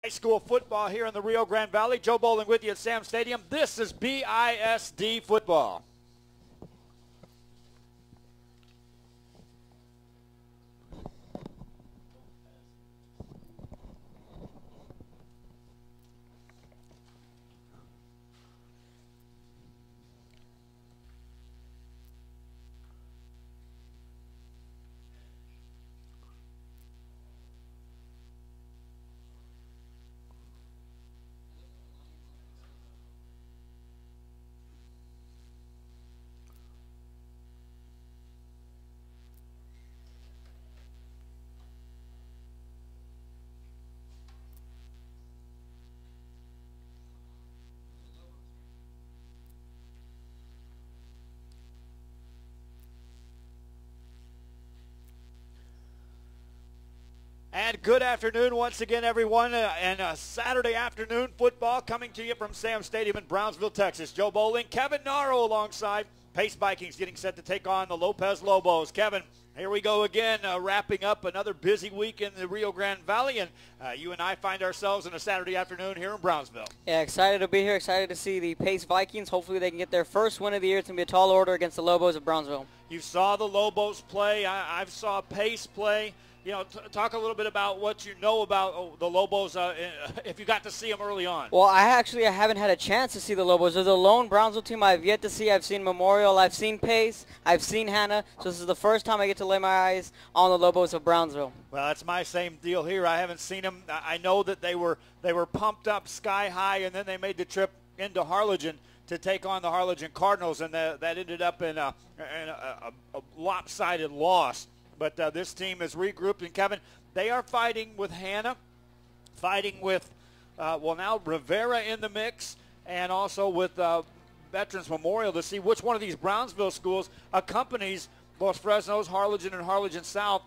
High school football here in the Rio Grande Valley. Joe Bowling with you at Sam Stadium. This is BISD football. And good afternoon once again, everyone, and Saturday afternoon football coming to you from Sam Stadium in Brownsville, Texas. Joe Bowling, Kevin Narrow alongside Pace Vikings getting set to take on the Lopez Lobos. Kevin, here we go again, wrapping up another busy week in the Rio Grande Valley, and you and I find ourselves on a Saturday afternoon here in Brownsville. Yeah, excited to be here, excited to see the Pace Vikings. Hopefully they can get their first win of the year. It's going to be a tall order against the Lobos of Brownsville. You saw the Lobos play. I saw Pace play. You know, talk a little bit about what you know about the Lobos, if you got to see them early on. Well, I haven't had a chance to see the Lobos. They're the lone Brownsville team I've yet to see. I've seen Memorial, I've seen Pace, I've seen Hannah. So this is the first time I get to lay my eyes on the Lobos of Brownsville. Well, that's my same deal here. I haven't seen them. I know that they were pumped up sky high, and then they made the trip into Harlingen to take on the Harlingen Cardinals, and that ended up in a lopsided loss. But this team is regrouped, and Kevin, they are fighting with Hannah, fighting with, now Rivera in the mix, and also with Veterans Memorial to see which one of these Brownsville schools accompanies Los Fresnos, Harlingen, and Harlingen South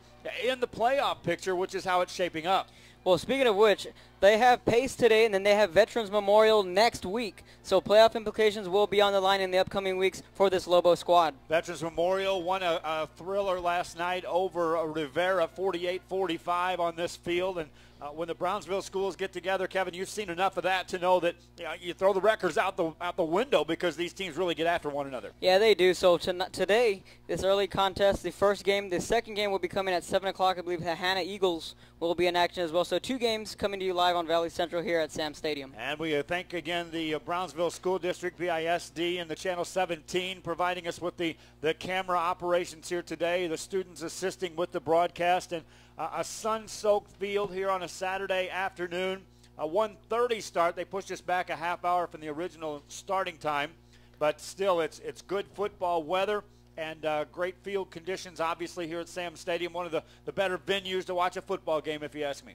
in the playoff picture, which is how it's shaping up. Well, speaking of which, they have Pace today, and then they have Veterans Memorial next week. So playoff implications will be on the line in the upcoming weeks for this Lobo squad. Veterans Memorial won a thriller last night over Rivera, 48-45 on this field. And when the Brownsville schools get together, Kevin, you've seen enough of that to know that you throw the records out the window because these teams really get after one another. Yeah, they do. So today, this early contest, the second game will be coming at 7 o'clock. I believe the Hannah Eagles will be in action as well. So 2 games coming to you live on Valley Central here at Sam Stadium. And we thank again the Brownsville School District, BISD, and the Channel 17 providing us with the camera operations here today, the students assisting with the broadcast, and a sun-soaked field here on a Saturday afternoon. A 1:30 start. They pushed us back a half hour from the original starting time, but still it's good football weather and great field conditions, obviously, here at Sam Stadium, one of the better venues to watch a football game, if you ask me.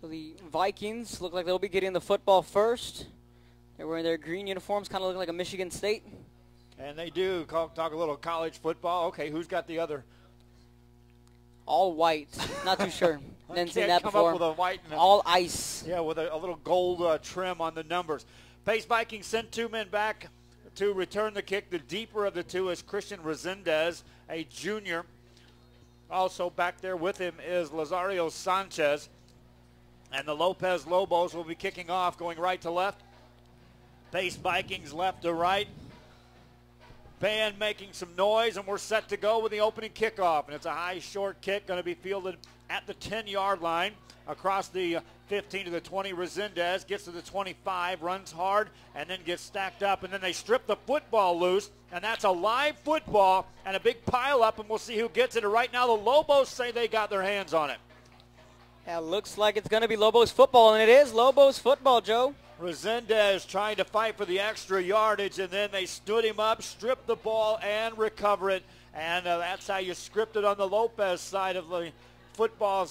So the Vikings look like they'll be getting the football first. They're wearing their green uniforms, kind of looking like a Michigan State. And they do. Talk a little college football. Okay, who's got the other? All white. Not too sure. Didn't see that come before. Up with a white and all ice. Yeah, with a little gold trim on the numbers. Pace Vikings sent 2 men back to return the kick. The deeper of the two is Christian Resendez, a junior. Also back there with him is Lazario Sanchez. And the Lopez Lobos will be kicking off, going right to left. Pace Vikings left to right. Band making some noise, and we're set to go with the opening kickoff. And it's a high, short kick going to be fielded at the 10-yard line across the 15 to the 20. Resendez gets to the 25, runs hard, and then gets stacked up. And then they strip the football loose, and that's a live football and a big pile up, and we'll see who gets it. And right now the Lobos say they got their hands on it. Yeah, looks like it's going to be Lobos football, and it is Lobos football, Joe. Resendez trying to fight for the extra yardage, and then they stood him up, stripped the ball, and recover it. And that's how you script it on the Lopez side of the football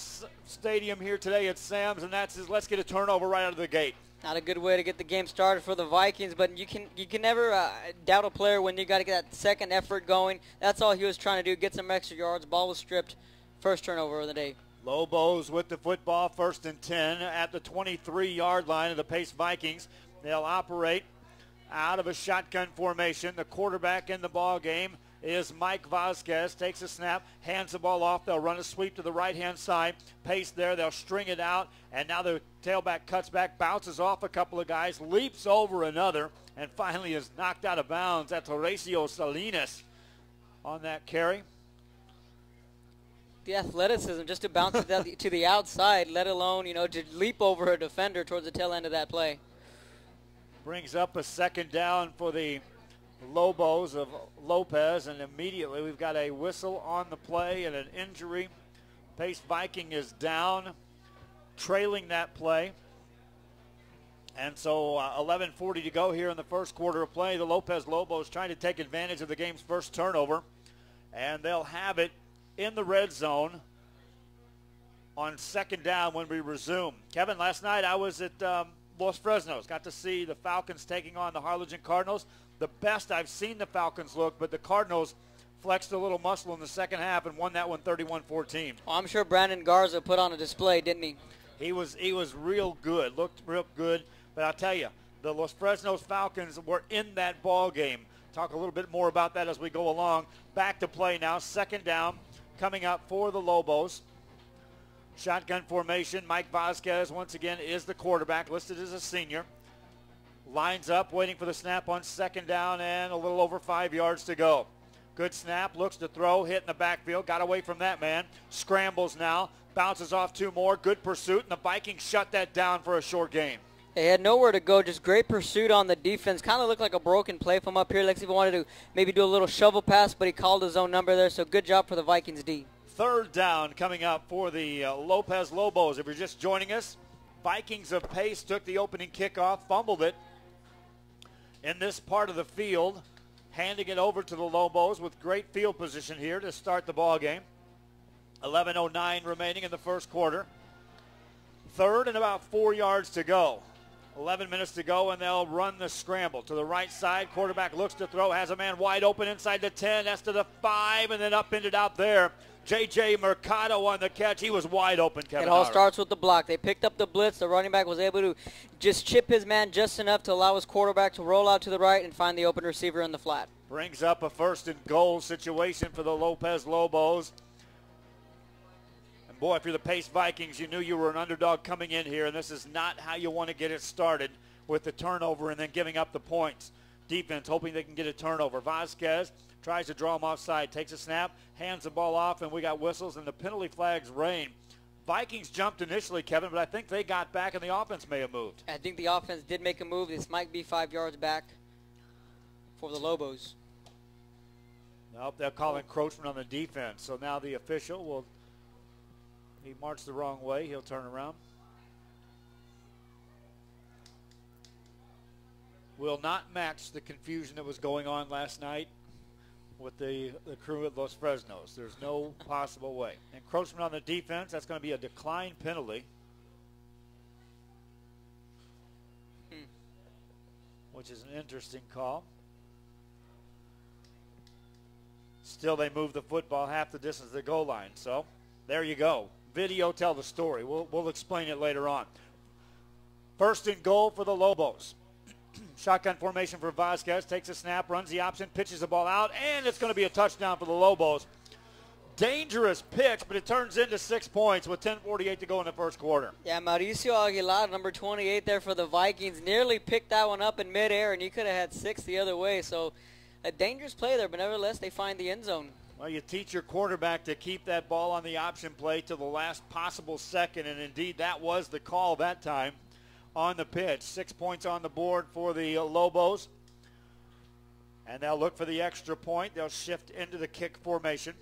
stadium here today at Sam's, and that's let's get a turnover right out of the gate. Not a good way to get the game started for the Vikings, but you can never doubt a player when you got to get that second effort going. That's all he was trying to do, get some extra yards. Ball was stripped. First turnover of the day. Lobos with the football, 1st and 10 at the 23-yard line of the Pace Vikings. They'll operate out of a shotgun formation. The quarterback in the ball game is Mike Vasquez. Takes a snap, hands the ball off. They'll run a sweep to the right-hand side. Pace there. They'll string it out. And now the tailback cuts back, bounces off a couple of guys, leaps over another, and finally is knocked out of bounds. That's Horacio Salinas on that carry. The athleticism just to bounce it to the outside, let alone, to leap over a defender towards the tail end of that play. Brings up a second down for the Lobos of Lopez, and immediately we've got a whistle on the play and an injury. Pace Viking is down, trailing that play. And so 11:40 to go here in the first quarter of play. The Lopez Lobos trying to take advantage of the game's first turnover, and they'll have it in the red zone on second down when we resume. Kevin, last night I was at Los Fresnos. Got to see the Falcons taking on the Harlingen Cardinals. The best I've seen the Falcons look, but the Cardinals flexed a little muscle in the second half and won that one 31-14. Well, I'm sure Brandon Garza put on a display, didn't he? He was real good, looked real good. But I'll tell you, the Los Fresnos Falcons were in that ball game. Talk a little bit more about that as we go along. Back to play now, second down. Coming up for the Lobos. Shotgun formation. Mike Vasquez, once again, is the quarterback, listed as a senior. Lines up, waiting for the snap on second down, and a little over 5 yards to go. Good snap, looks to throw, hit in the backfield, got away from that man. Scrambles now, bounces off two more. Good pursuit, and the Vikings shut that down for a short gain. They had nowhere to go, just great pursuit on the defense. Kind of looked like a broken play from up here. Lexi wanted to maybe do a little shovel pass, but he called his own number there, so good job for the Vikings D. Third down coming up for the Lopez Lobos. If you're just joining us, Vikings of Pace took the opening kickoff, fumbled it in this part of the field, handing it over to the Lobos with great field position here to start the ball game. 11:09 remaining in the first quarter. Third and about 4 yards to go. 11 minutes to go, and they'll run the scramble. To the right side, quarterback looks to throw, has a man wide open inside the 10, that's to the 5, and then upended out there. J.J. Mercado on the catch. He was wide open, Kevin. It all starts with the block. They picked up the blitz. The running back was able to just chip his man just enough to allow his quarterback to roll out to the right and find the open receiver in the flat. Brings up a first and goal situation for the Lopez Lobos. Boy, if you're the Pace Vikings, you knew you were an underdog coming in here, and this is not how you want to get it started with the turnover and then giving up the points. Defense hoping they can get a turnover. Vasquez tries to draw him offside, takes a snap, hands the ball off, and we got whistles, and the penalty flags rain. Vikings jumped initially, Kevin, but I think they got back, and the offense may have moved. I think the offense did make a move. This might be 5 yards back for the Lobos. Nope, they'll call encroachment on the defense, so now the official will... He marched the wrong way. He'll turn around. Will not match the confusion that was going on last night with the crew at Los Fresnos. There's no possible way. Encroachment on the defense, that's going to be a decline penalty. Which is an interesting call. Still, they move the football half the distance to the goal line. So, there you go. Video tell the story. We'll explain it later on. First and goal for the Lobos. Shotgun formation for Vasquez. Takes a snap, runs the option, pitches the ball out, and it's going to be a touchdown for the Lobos. Dangerous pitch, but it turns into 6 points with 10:48 to go in the first quarter. Yeah, Mauricio Aguilar, number 28 there for the Vikings, nearly picked that one up in midair, and he could have had 6 the other way. So a dangerous play there, but nevertheless, they find the end zone. Well, you teach your quarterback to keep that ball on the option play to the last possible second, and indeed that was the call that time on the pitch. 6 points on the board for the Lobos, and they'll look for the extra point. They'll shift into the kick formation.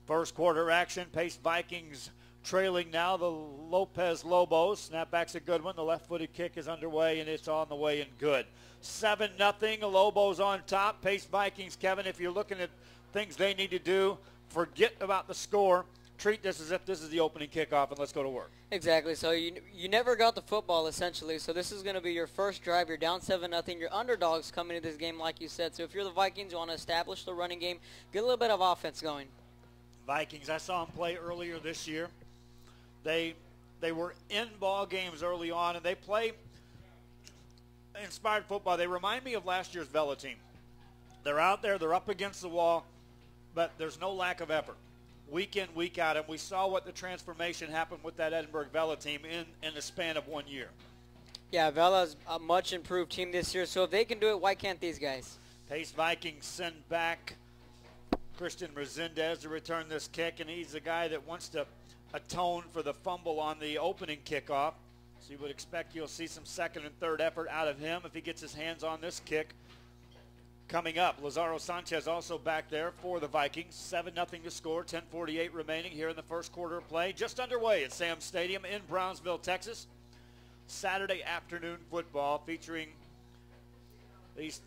First quarter action, Pace Vikings trailing now the Lopez Lobos. Snapback's a good one. The left-footed kick is underway, and it's on the way and good. 7-0, Lobos on top. Pace Vikings, Kevin, if you're looking at things they need to do, forget about the score. Treat this as if this is the opening kickoff, and let's go to work. Exactly. So you never got the football, essentially. So this is going to be your first drive. You're down 7-0. Your underdogs coming into this game, like you said. So if you're the Vikings, you want to establish the running game, get a little bit of offense going. Vikings, I saw them play earlier this year. They were in ball games early on, and they play inspired football. They remind me of last year's Vela team. They're out there, they're up against the wall, but there's no lack of effort. Week in, week out, and we saw what the transformation happened with that Edinburgh Vela team in the span of 1 year. Yeah, Vela's a much improved team this year, so if they can do it, why can't these guys? Pace Vikings send back Christian Resendez to return this kick, and he's the guy that wants to atone for the fumble on the opening kickoff. So you would expect you'll see some second and third effort out of him if he gets his hands on this kick. Coming up, Lazaro Sanchez also back there for the Vikings. 7-0 to score, 10:48 remaining here in the first quarter of play. Just underway at Sam's Stadium in Brownsville, Texas. Saturday afternoon football featuring these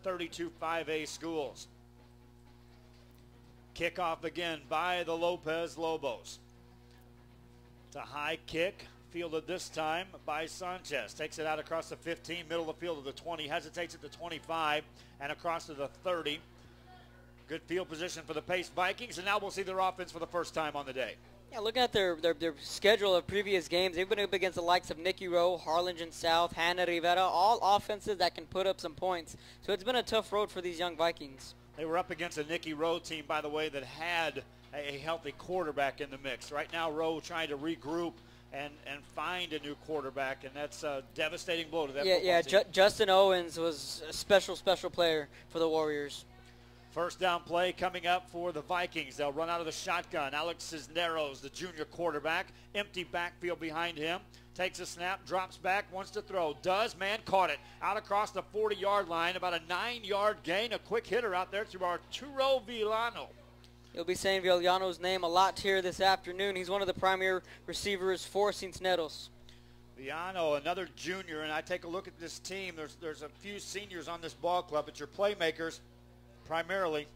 32 5A schools. Kickoff again by the Lopez Lobos. It's a high kick, fielded this time by Sanchez. Takes it out across the 15, middle of the field to the 20, hesitates at the 25, and across to the 30. Good field position for the Pace Vikings, and now we'll see their offense for the first time on the day. Yeah, looking at their schedule of previous games, they've been up against the likes of Nicky Rowe, Harlingen South, Hanna Rivera, all offenses that can put up some points. So it's been a tough road for these young Vikings. They were up against a Nicky Rowe team, by the way, that had a healthy quarterback in the mix. Right now, Rowe trying to regroup and find a new quarterback, and that's a devastating blow to that football team. Justin Owens was a special player for the Warriors. First down play coming up for the Vikings. They'll run out of the shotgun. Alex Cisneros, the junior quarterback, empty backfield behind him. Takes a snap, drops back, wants to throw. Does, man, caught it. Out across the 40-yard line, about a 9-yard gain. A quick hitter out there to Arturo Villano. You'll be saying Villano's name a lot here this afternoon. He's one of the primary receivers for Cisneros. Villano, another junior, and I take a look at this team. There's a few seniors on this ball club, but your playmakers primarily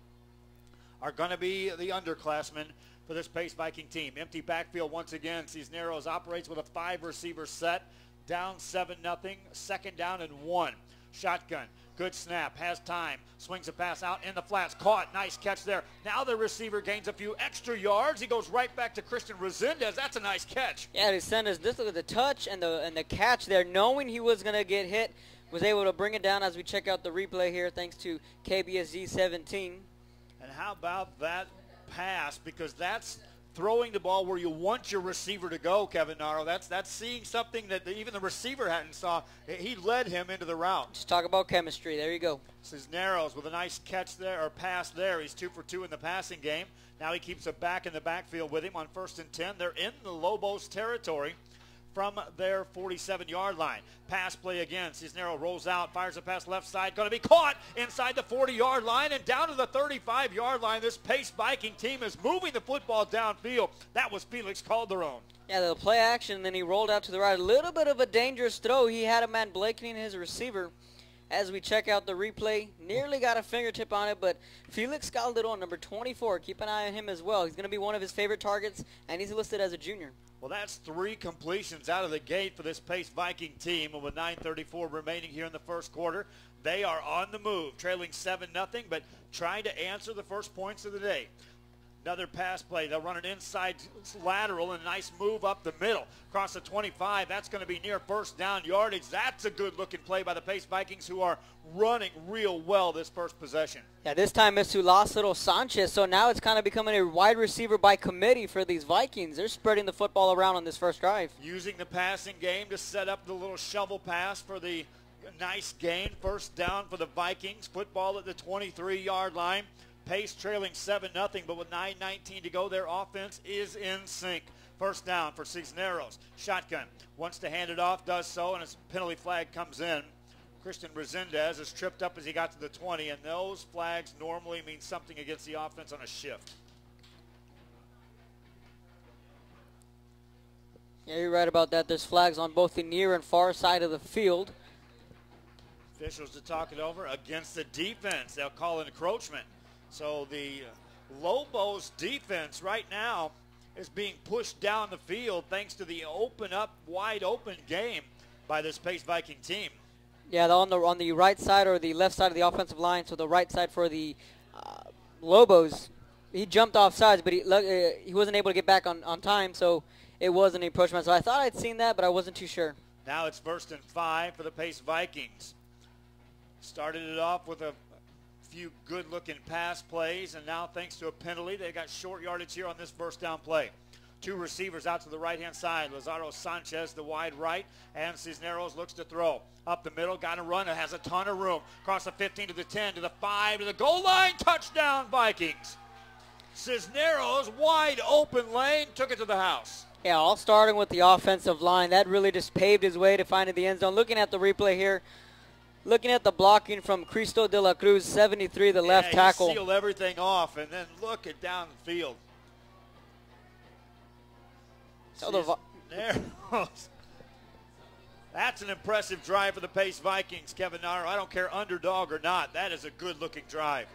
are going to be the underclassmen for this Pace Viking team. Empty backfield once again. Cisneros operates with a 5-receiver set. Down 7-0. Second down and 1. Shotgun. Good snap. Has time. Swings a pass out in the flats. Caught. Nice catch there. Now the receiver gains a few extra yards. He goes right back to Christian Resendez. That's a nice catch. Yeah, Resendez, this look at the touch and the catch there, knowing he was going to get hit. Was able to bring it down as we check out the replay here thanks to KBSG 17. And how about that pass? Because that's throwing the ball where you want your receiver to go, Kevin Naro. That's seeing something that even the receiver hadn't saw. He led him into the route. Just talk about chemistry. There you go. Cisneros with a nice catch there, or pass there. He's 2 for 2 in the passing game. Now he keeps it back in the backfield with him on 1st and 10. They're in the Lobos territory from their 47-yard line. Pass play again. Cisneros rolls out, fires a pass left side. Going to be caught inside the 40-yard line and down to the 35-yard line. This Pace Viking team is moving the football downfield. That was Felix Calderon. Yeah, the play action, then he rolled out to the right. A little bit of a dangerous throw. He had a man blanketing his receiver. As we check out the replay, nearly got a fingertip on it, but Felix Calderon, number 24, keep an eye on him as well. He's going to be one of his favorite targets, and he's listed as a junior. Well, that's 3 completions out of the gate for this Pace Viking team. And with 9:34 remaining here in the first quarter, they are on the move, trailing 7-0, but trying to answer the first points of the day. Another pass play. They'll run an inside lateral and a nice move up the middle. Across the 25, that's going to be near first down yardage. That's a good-looking play by the Pace Vikings, who are running real well this first possession. Yeah, this time it's to Lazaro Sanchez, so now it's kind of becoming a wide receiver by committee for these Vikings. They're spreading the football around on this first drive. Using the passing game to set up the little shovel pass for the nice gain. First down for the Vikings. Football at the 23-yard line. Pace trailing 7-0, but with 9:19 to go, their offense is in sync. First down for Cisneros. Shotgun. Wants to hand it off, does so, and a penalty flag comes in. Christian Resendez is tripped up as he got to the 20, and those flags normally mean something against the offense on a shift. Yeah, you're right about that. There's flags on both the near and far side of the field. Officials to talk it over against the defense. They'll call encroachment. So the Lobos defense right now is being pushed down the field thanks to the wide open game by this Pace Viking team. Yeah, on the right side or the left side of the offensive line, so the right side for the Lobos, he jumped off sides, but he wasn't able to get back on time, so it was an encroachment. So I thought I'd seen that, but I wasn't too sure. Now it's 1st and 5 for the Pace Vikings. Started it off with a few good-looking pass plays, and now thanks to a penalty, they got short yardage here on this first down play. Two receivers out to the right-hand side. Lazaro Sanchez, the wide right, and Cisneros looks to throw. Up the middle, got to run. It has a ton of room. Across the 15 to the 10 to the 5 to the goal line. Touchdown, Vikings. Cisneros, wide open lane, took it to the house. Yeah, all starting with the offensive line. That really just paved his way to finding the end zone. Looking at the replay here, looking at the blocking from Cristo de la Cruz, 73, the left tackle. He sealed everything off, and then look at down the field. That's an impressive drive for the Pace Vikings, Kevin Naro. I don't care underdog or not. That is a good-looking drive.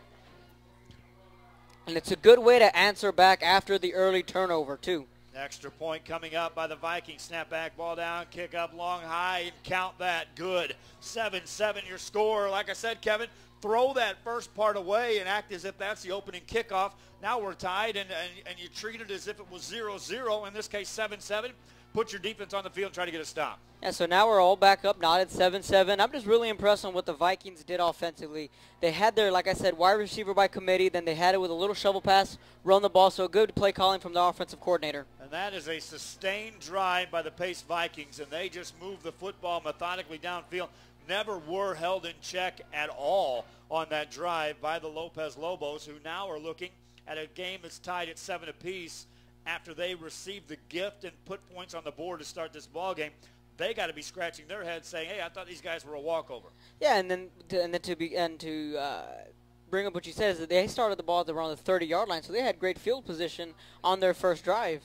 And it's a good way to answer back after the early turnover, too. Extra point coming up by the Vikings. Snap back, ball down, kick up long, high, and count that. Good. 7-7 your score. Like I said, Kevin, throw that first part away and act as if that's the opening kickoff. Now we're tied, and you treat it as if it was 0-0. In this case, 7-7. Put your defense on the field and try to get a stop. Yeah, so now we're all back up, not at 7-7. I'm just really impressed on what the Vikings did offensively. They had their, like I said, wide receiver by committee. Then they had it with a little shovel pass, run the ball. So good play calling from the offensive coordinator. And that is a sustained drive by the Pace Vikings, and they just moved the football methodically downfield. Never were held in check at all on that drive by the Lopez Lobos, who now are looking at a game that's tied at 7 apiece after they received the gift and put points on the board to start this ball game. They got to be scratching their heads saying, hey, I thought these guys were a walkover. Yeah, and then to bring up what you said is that they started the ball at around the 30-yard line, so they had great field position on their first drive.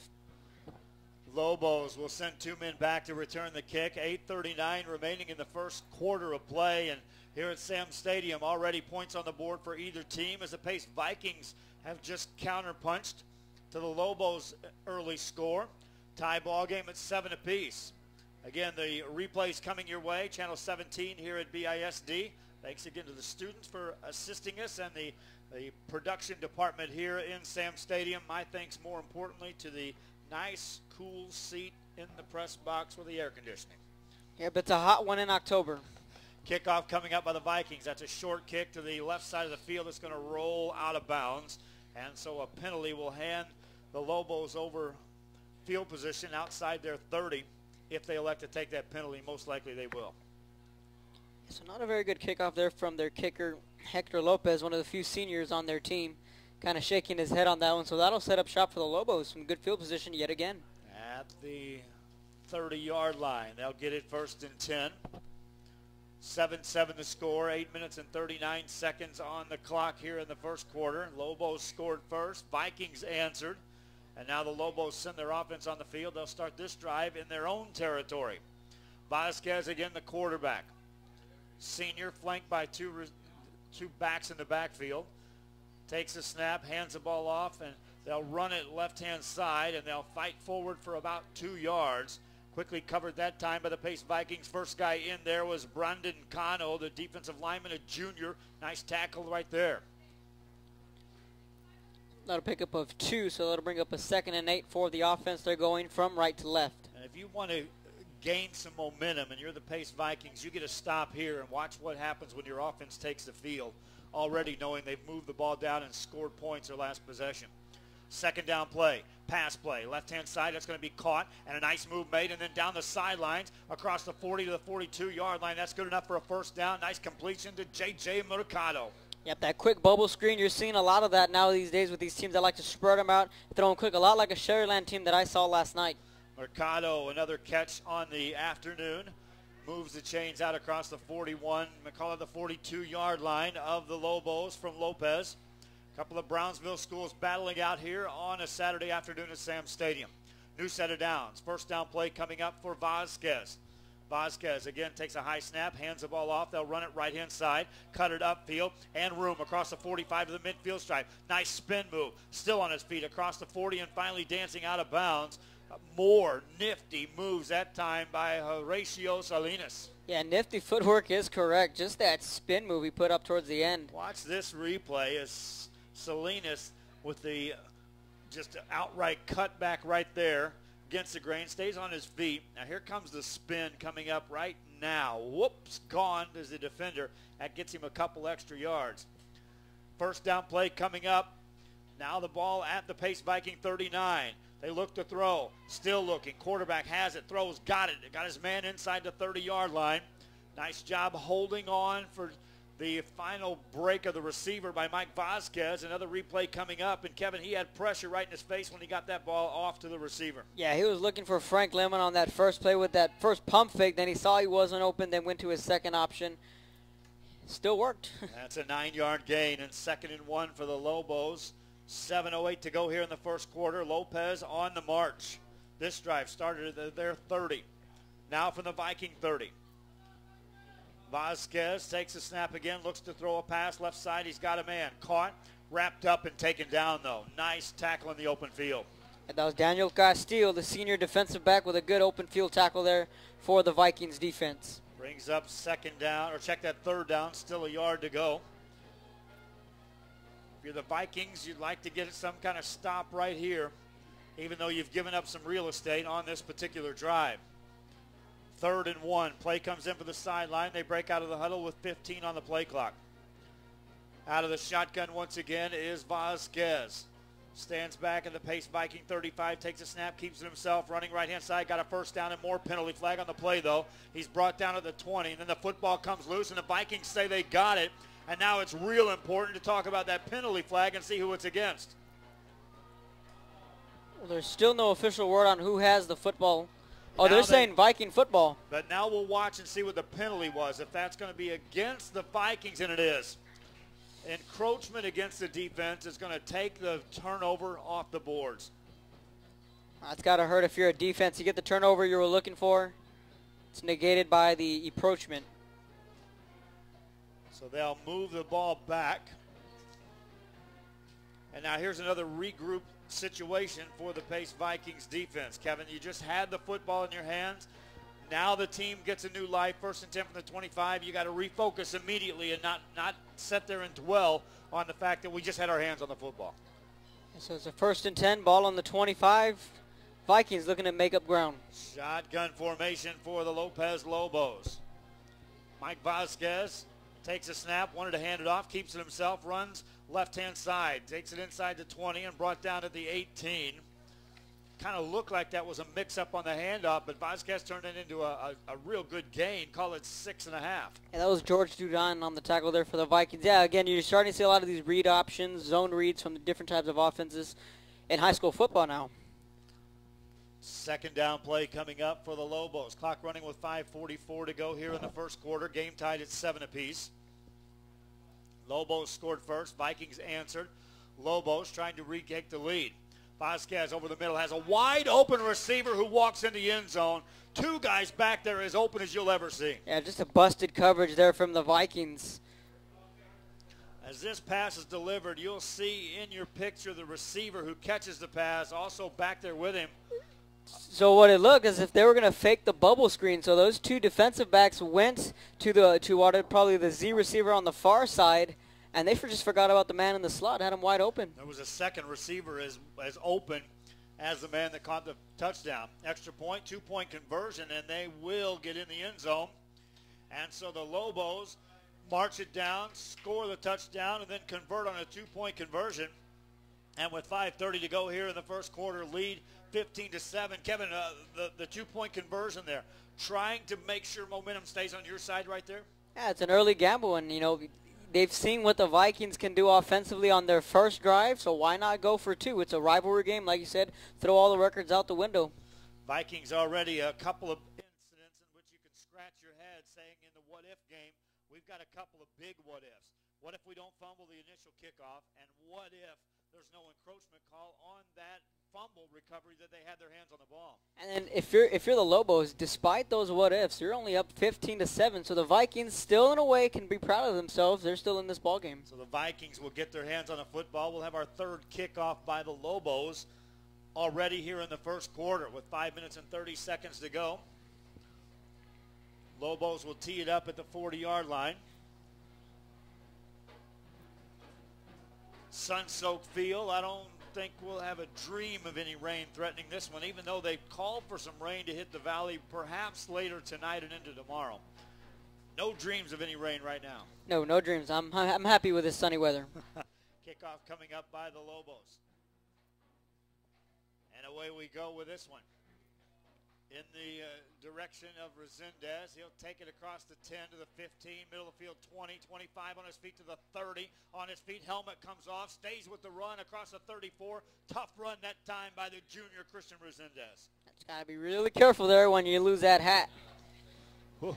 Lobos will send two men back to return the kick. 8:39 remaining in the first quarter of play, and here at Sam Stadium, already points on the board for either team as the Pace Vikings have just counterpunched to the Lobos' early score. Tie ball game at 7 apiece. Again, the replays coming your way, Channel 17 here at BISD. Thanks again to the students for assisting us and the production department here in Sam Stadium. My thanks more importantly to the nice, cool seat in the press box with the air conditioning. Yeah, but it's a hot one in October. Kickoff coming up by the Vikings. That's a short kick to the left side of the field. It's going to roll out of bounds. And so a penalty will hand the Lobos over field position outside their 30. If they elect to take that penalty, most likely they will. So not a very good kickoff there from their kicker, Hector Lopez, one of the few seniors on their team, kind of shaking his head on that one. So that'll set up shop for the Lobos. Some good field position yet again. At the 30-yard line, they'll get it 1st and 10. 7-7 the score, 8 minutes and 39 seconds on the clock here in the first quarter. Lobos scored first, Vikings answered, and now the Lobos send their offense on the field. They'll start this drive in their own territory. Vasquez again, the quarterback. Senior flanked by two backs in the backfield. Takes a snap, hands the ball off, and they'll run it left-hand side, and they'll fight forward for about 2 yards. Quickly covered that time by the Pace Vikings. First guy in there was Brandon Cano, the defensive lineman, a junior. Nice tackle right there. That'll pick up of 2, so that'll bring up a 2nd and 8 for the offense. They're going from right to left. And if you want to gain some momentum and you're the Pace Vikings, you get to stop here and watch what happens when your offense takes the field, already knowing they've moved the ball down and scored points their last possession. Second down play, pass play, left-hand side, that's going to be caught, and a nice move made, and then down the sidelines, across the 40 to the 42-yard line. That's good enough for a first down. Nice completion to J.J. Mercado. Yep, that quick bubble screen, you're seeing a lot of that now these days with these teams that like to spread them out, throw them quick, a lot like a Sherryland team that I saw last night. Mercado, another catch on the afternoon. Moves the chains out across the 41, call it the 42-yard line of the Lobos from Lopez. A couple of Brownsville schools battling out here on a Saturday afternoon at Sam Stadium. New set of downs. First down play coming up for Vasquez. Vasquez again takes a high snap, hands the ball off. They'll run it right-hand side, cut it upfield, and room across the 45 to the midfield stripe. Nice spin move. Still on his feet across the 40 and finally dancing out of bounds. More nifty moves that time by Horatio Salinas. Yeah, nifty footwork is correct. Just that spin move he put up towards the end. Watch this replay as Salinas with the just outright cutback right there against the grain, stays on his feet. Now here comes the spin coming up right now. Whoops, gone is the defender. That gets him a couple extra yards. First down play coming up. Now the ball at the Pace Viking 39. They look to throw. Still looking. Quarterback has it. Throws. Got it. Got his man inside the 30-yard line. Nice job holding on for the final break of the receiver by Mike Vasquez. Another replay coming up. And, Kevin, he had pressure right in his face when he got that ball off to the receiver. Yeah, he was looking for Frank Lemon on that first play with that first pump fake. Then he saw he wasn't open, then went to his second option. Still worked. That's a 9-yard gain, and 2nd and 1 for the Lobos. 7:08 to go here in the first quarter. Lopez on the march. This drive started at their 30. Now from the Viking 30. Vasquez takes a snap again, looks to throw a pass left side. He's got a man. Caught, wrapped up, and taken down, though. Nice tackle in the open field. And that was Daniel Castillo, the senior defensive back, with a good open field tackle there for the Vikings defense. Brings up 2nd down, or check that 3rd down, still a yard to go. If you're the Vikings, you'd like to get some kind of stop right here, even though you've given up some real estate on this particular drive. 3rd and 1. Play comes in for the sideline. They break out of the huddle with 15 on the play clock. Out of the shotgun once again is Vasquez. Stands back in the Pace Viking 35, takes a snap, keeps it himself, running right-hand side, got a first down and more. Penalty flag on the play, though. He's brought down at the 20, and then the football comes loose, and the Vikings say they got it. And now it's real important to talk about that penalty flag and see who it's against. Well, there's still no official word on who has the football. Oh, they're saying Viking football. But now we'll watch and see what the penalty was. If that's going to be against the Vikings, and it is. Encroachment against the defense is going to take the turnover off the boards. That's got to hurt if you're a defense. You get the turnover you were looking for. It's negated by the encroachment. So they'll move the ball back. And now here's another regroup situation for the Pace Vikings defense. Kevin, you just had the football in your hands. Now the team gets a new life. 1st and 10 from the 25. You got to refocus immediately and not sit there and dwell on the fact that we just had our hands on the football. So it's a 1st and 10, ball on the 25. Vikings looking to make up ground. Shotgun formation for the Lopez Lobos. Mike Vasquez takes a snap, wanted to hand it off, keeps it himself, runs left-hand side, takes it inside the 20 and brought down to the 18. Kind of looked like that was a mix-up on the handoff, but Vasquez turned it into a real good gain. Call it 6.5. And that was George Dudon on the tackle there for the Vikings. Yeah, again, you're starting to see a lot of these read options, zone reads from the different types of offenses in high school football now. 2nd down play coming up for the Lobos. Clock running with 5:44 to go here in the first quarter. Game tied at 7 apiece. Lobos scored first. Vikings answered. Lobos trying to retake the lead. Vasquez over the middle has a wide open receiver who walks in the end zone. 2 guys back there as open as you'll ever see. Yeah, just a busted coverage there from the Vikings. As this pass is delivered, you'll see in your picture the receiver who catches the pass also back there with him. So what it looked as if they were going to fake the bubble screen. So those 2 defensive backs went to probably the Z receiver on the far side, and they just forgot about the man in the slot, had him wide open. There was a second receiver as open as the man that caught the touchdown. Extra point, 2-point conversion, and they will get in the end zone. And so the Lobos march it down, score the touchdown, and then convert on a 2-point conversion. And with 5:30 to go here in the first quarter, lead 15-7. Kevin, the 2-point conversion there, trying to make sure momentum stays on your side right there? Yeah, it's an early gamble, and, they've seen what the Vikings can do offensively on their first drive, so why not go for 2? It's a rivalry game, like you said. Throw all the records out the window. Vikings already a couple of incidents in which you can scratch your head saying in the what-if game, we've got a couple of big what-ifs. What if we don't fumble the initial kickoff, and what if there's no encroachment call on that fumble recovery that they had their hands on the ball? And then if you're the Lobos, despite those what ifs, you're only up 15-7. So the Vikings still in a way can be proud of themselves. They're still in this ball game. So the Vikings will get their hands on the football. We'll have our 3rd kickoff by the Lobos already here in the first quarter with 5 minutes and 30 seconds to go. Lobos will tee it up at the 40-yard line. Sun-soaked field. I don't think we'll have a dream of any rain threatening this one, even though they've called for some rain to hit the valley perhaps later tonight and into tomorrow. No dreams of any rain right now. No dreams. I'm happy with this sunny weather. Kickoff coming up by the Lobos. And away we go with this one. In the direction of Resendez. He'll take it across the 10 to the 15, middle of the field 20, 25 on his feet to the 30. On his feet, helmet comes off, stays with the run across the 34. Tough run that time by the junior Christian Resendez. That's got to be really careful there when you lose that hat. Whew.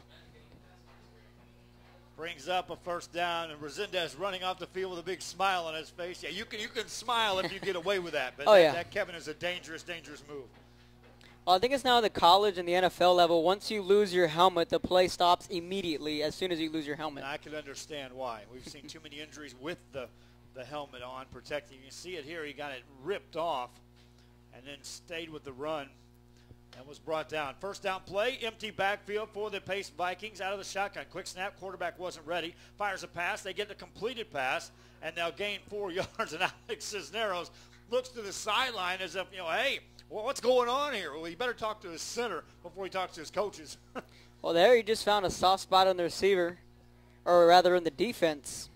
Brings up a first down, and Resendez running off the field with a big smile on his face. Yeah, you can smile if you get away with that, but that, Kevin, is a dangerous, dangerous move. Well, I think it's now the college and the NFL level. Once you lose your helmet, the play stops immediately as soon as you lose your helmet. And I can understand why. We've seen too many injuries with the helmet on, protecting. You can see it here. He got it ripped off and then stayed with the run and was brought down. First down play, empty backfield for the Pace Vikings out of the shotgun. Quick snap, quarterback wasn't ready. Fires a pass. They get the completed pass, and they'll gain 4 yards. And Alex Cisneros looks to the sideline as if, hey, well, what's going on here? Well, he better talk to his center before he talks to his coaches. Well, there he just found a soft spot on the receiver, or rather in the defense.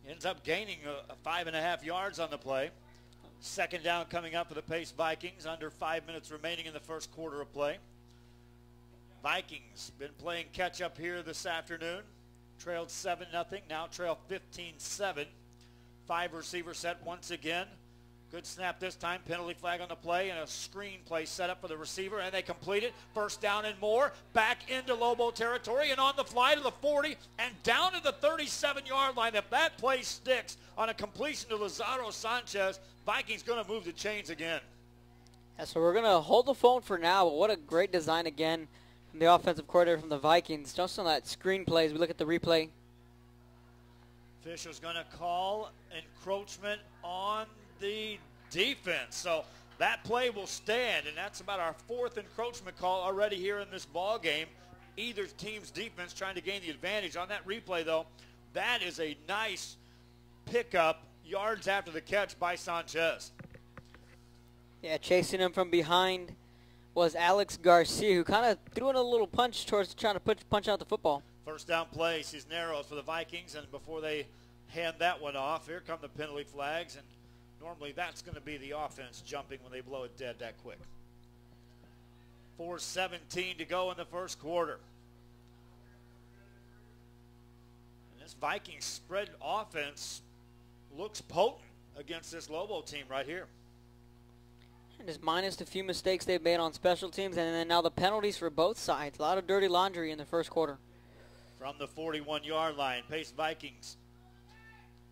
Ends up gaining 5.5 yards on the play. Second down coming up for the Pace Vikings. Under 5 minutes remaining in the first quarter of play. Vikings been playing catch up here this afternoon. Trailed 7-0, now trail 15-7. 5 receiver set once again. Good snap this time, penalty flag on the play, and a screen play set up for the receiver, and they complete it. First down and more, back into Lobo territory, and on the fly to the 40, and down to the 37-yard line. If that play sticks on a completion to Lazaro Sanchez, Vikings going to move the chains again. Yeah, so we're going to hold the phone for now, but what a great design again from the offensive coordinator from the Vikings. Just on that screen play as we look at the replay. Official's going to call encroachment on the defense. So that play will stand, and that's about our 4th encroachment call already here in this ball game. Either team's defense trying to gain the advantage. On that replay, though, that is a nice pickup, yards after the catch by Sanchez. Yeah, chasing him from behind was Alex Garcia, who kind of threw in a little punch towards trying to punch out the football. First down play, Cisneros for the Vikings, and before they hand that one off, here come the penalty flags, and normally that's going to be the offense jumping when they blow it dead that quick. 4:17 to go in the first quarter. And this Vikings spread offense looks potent against this Lobo team right here. And just minus the few mistakes they've made on special teams, and then now the penalties for both sides. A lot of dirty laundry in the first quarter. From the 41-yard line, Pace Vikings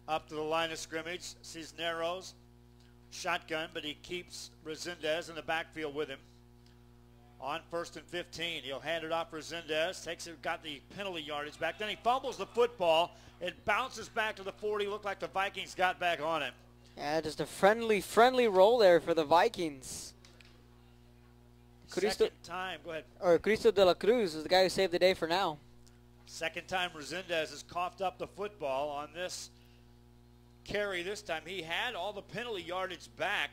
up to the line of scrimmage. Cisneros, shotgun, but he keeps Resendez in the backfield with him. On 1st and 15, he'll hand it off Resendez. Takes it, got the penalty yardage back. Then he fumbles the football. It bounces back to the 40. Looked like the Vikings got back on him. Yeah, just a friendly roll there for the Vikings. Second time, go ahead. Or Cristo de la Cruz is the guy who saved the day for now. Second time Resendez has coughed up the football on this carry. This time he had all the penalty yardage back,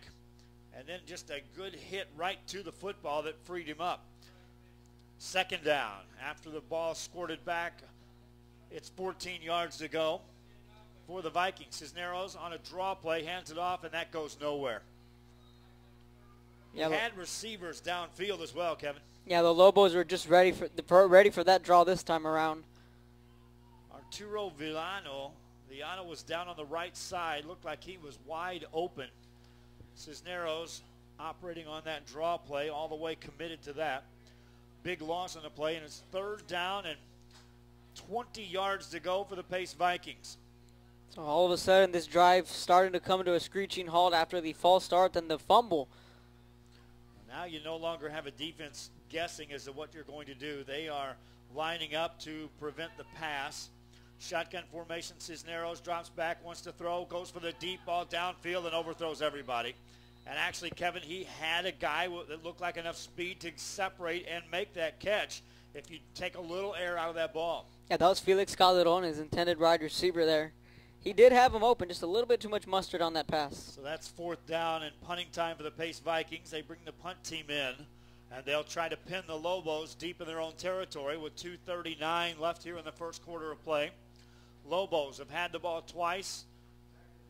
and then just a good hit right to the football that freed him up. Second down. After the ball squirted back, it's 14 yards to go for the Vikings. Cisneros on a draw play, hands it off, and that goes nowhere. Yeah, he had receivers downfield as well, Kevin. Yeah, the Lobos were just ready for that draw this time around. Arturo Villano was down on the right side. Looked like he was wide open. Cisneros operating on that draw play, all the way committed to that. Big loss on the play, and it's 3rd down and 20 yards to go for the Pace Vikings. So all of a sudden, this drive starting to come to a screeching halt after the false start and the fumble. Now you no longer have a defense guessing as to what you're going to do. They are lining up to prevent the pass. Shotgun formation, Cisneros drops back, wants to throw, goes for the deep ball downfield and overthrows everybody. And actually, Kevin, he had a guy that looked like enough speed to separate and make that catch if you take a little air out of that ball. Yeah, that was Felix Calderon, his intended wide receiver there. He did have him open, just a little bit too much mustard on that pass. So that's 4th down and punting time for the Pace Vikings. They bring the punt team in, and they'll try to pin the Lobos deep in their own territory with 2:39 left here in the first quarter of play. Lobos have had the ball twice,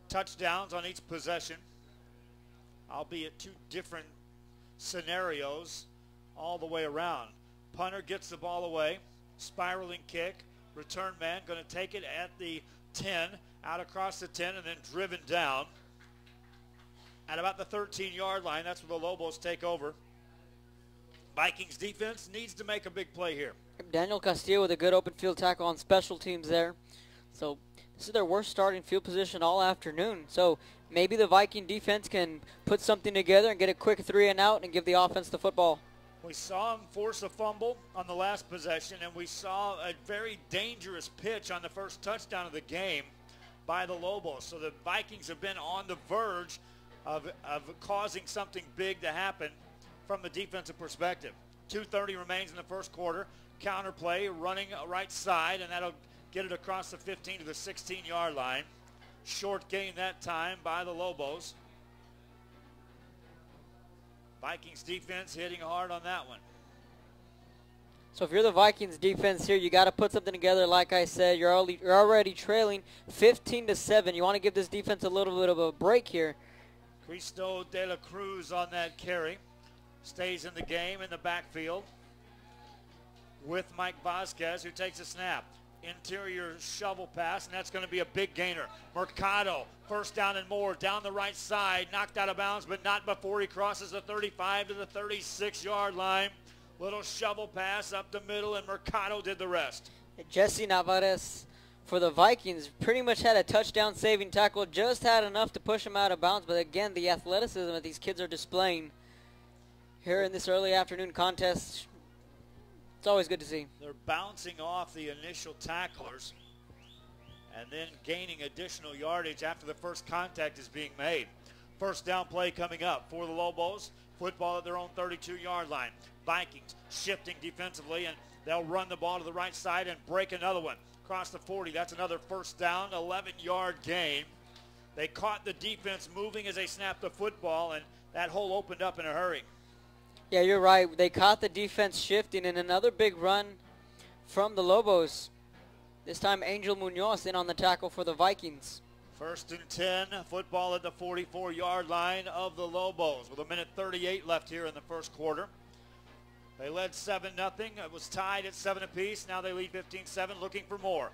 touchdowns on each possession, albeit two different scenarios all the way around. Punter gets the ball away, spiraling kick, return man going to take it at the 10, out across the 10, and then driven down at about the 13-yard line. That's where the Lobos take over. Vikings defense needs to make a big play here. Daniel Castillo with a good open field tackle on special teams there. So this is their worst starting field position all afternoon. So maybe the Viking defense can put something together and get a quick 3 and out and give the offense the football. We saw him force a fumble on the last possession, and we saw a very dangerous pitch on the first touchdown of the game by the Lobos. So the Vikings have been on the verge of causing something big to happen from the defensive perspective. 2:30 remains in the first quarter. Counter play running right side, and that'll get it across the 15 to the 16-yard line. Short gain that time by the Lobos. Vikings defense hitting hard on that one. So if you're the Vikings defense here, you got to put something together. Like I said, you're already trailing 15-7. You want to give this defense a little bit of a break here. Cristo de la Cruz on that carry. Stays in the game in the backfield with Mike Vasquez, who takes a snap. Interior shovel pass, and that's going to be a big gainer. Mercado, first down and more, down the right side, knocked out of bounds, but not before he crosses the 35 to the 36-yard line. Little shovel pass up the middle, and Mercado did the rest. Jesse Navarez for the Vikings pretty much had a touchdown saving tackle, just had enough to push him out of bounds, but again, the athleticism that these kids are displaying here in this early afternoon contest, it's always good to see. They're bouncing off the initial tacklers and then gaining additional yardage after the first contact is being made. First down play coming up for the Lobos. Football at their own 32-yard line. Vikings shifting defensively, and they'll run the ball to the right side and break another one. Across the 40, that's another first down, 11-yard gain. They caught the defense moving as they snapped the football, and that hole opened up in a hurry. Yeah, you're right. They caught the defense shifting, and another big run from the Lobos. This time Angel Munoz in on the tackle for the Vikings. First and 10, football at the 44-yard line of the Lobos with 1:38 left here in the first quarter. They led 7-0. It was tied at 7 apiece. Now they lead 15-7, looking for more.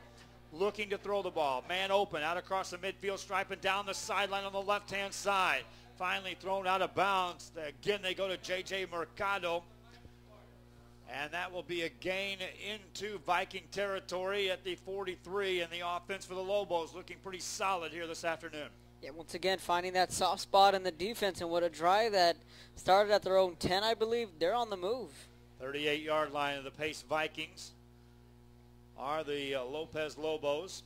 Looking to throw the ball. Man open, out across the midfield stripe and down the sideline on the left-hand side. Finally thrown out of bounds. Again, they go to J.J. Mercado. And that will be a gain into Viking territory at the 43. And the offense for the Lobos looking pretty solid here this afternoon. Yeah, once again, finding that soft spot in the defense. And what a drive that started at their own 10, I believe. They're on the move. 38-yard line of the Pace Vikings are the Lopez Lobos.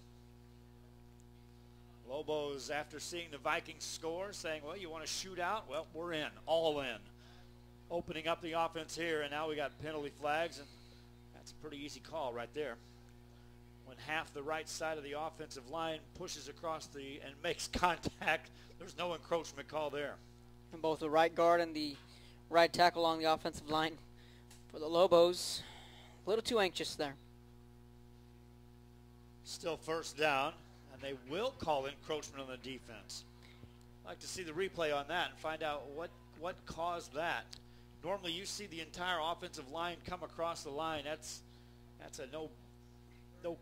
Lobos, after seeing the Vikings score, saying, well, you want to shoot out? Well, we're in, all in. Opening up the offense here, and now we got penalty flags, and that's a pretty easy call right there. When half the right side of the offensive line pushes across and makes contact, there's no encroachment call there. And both the right guard and the right tackle along the offensive line for the Lobos. A little too anxious there. Still first down. And they will call encroachment on the defense. I'd like to see the replay on that and find out what caused that. Normally you see the entire offensive line come across the line. That's a no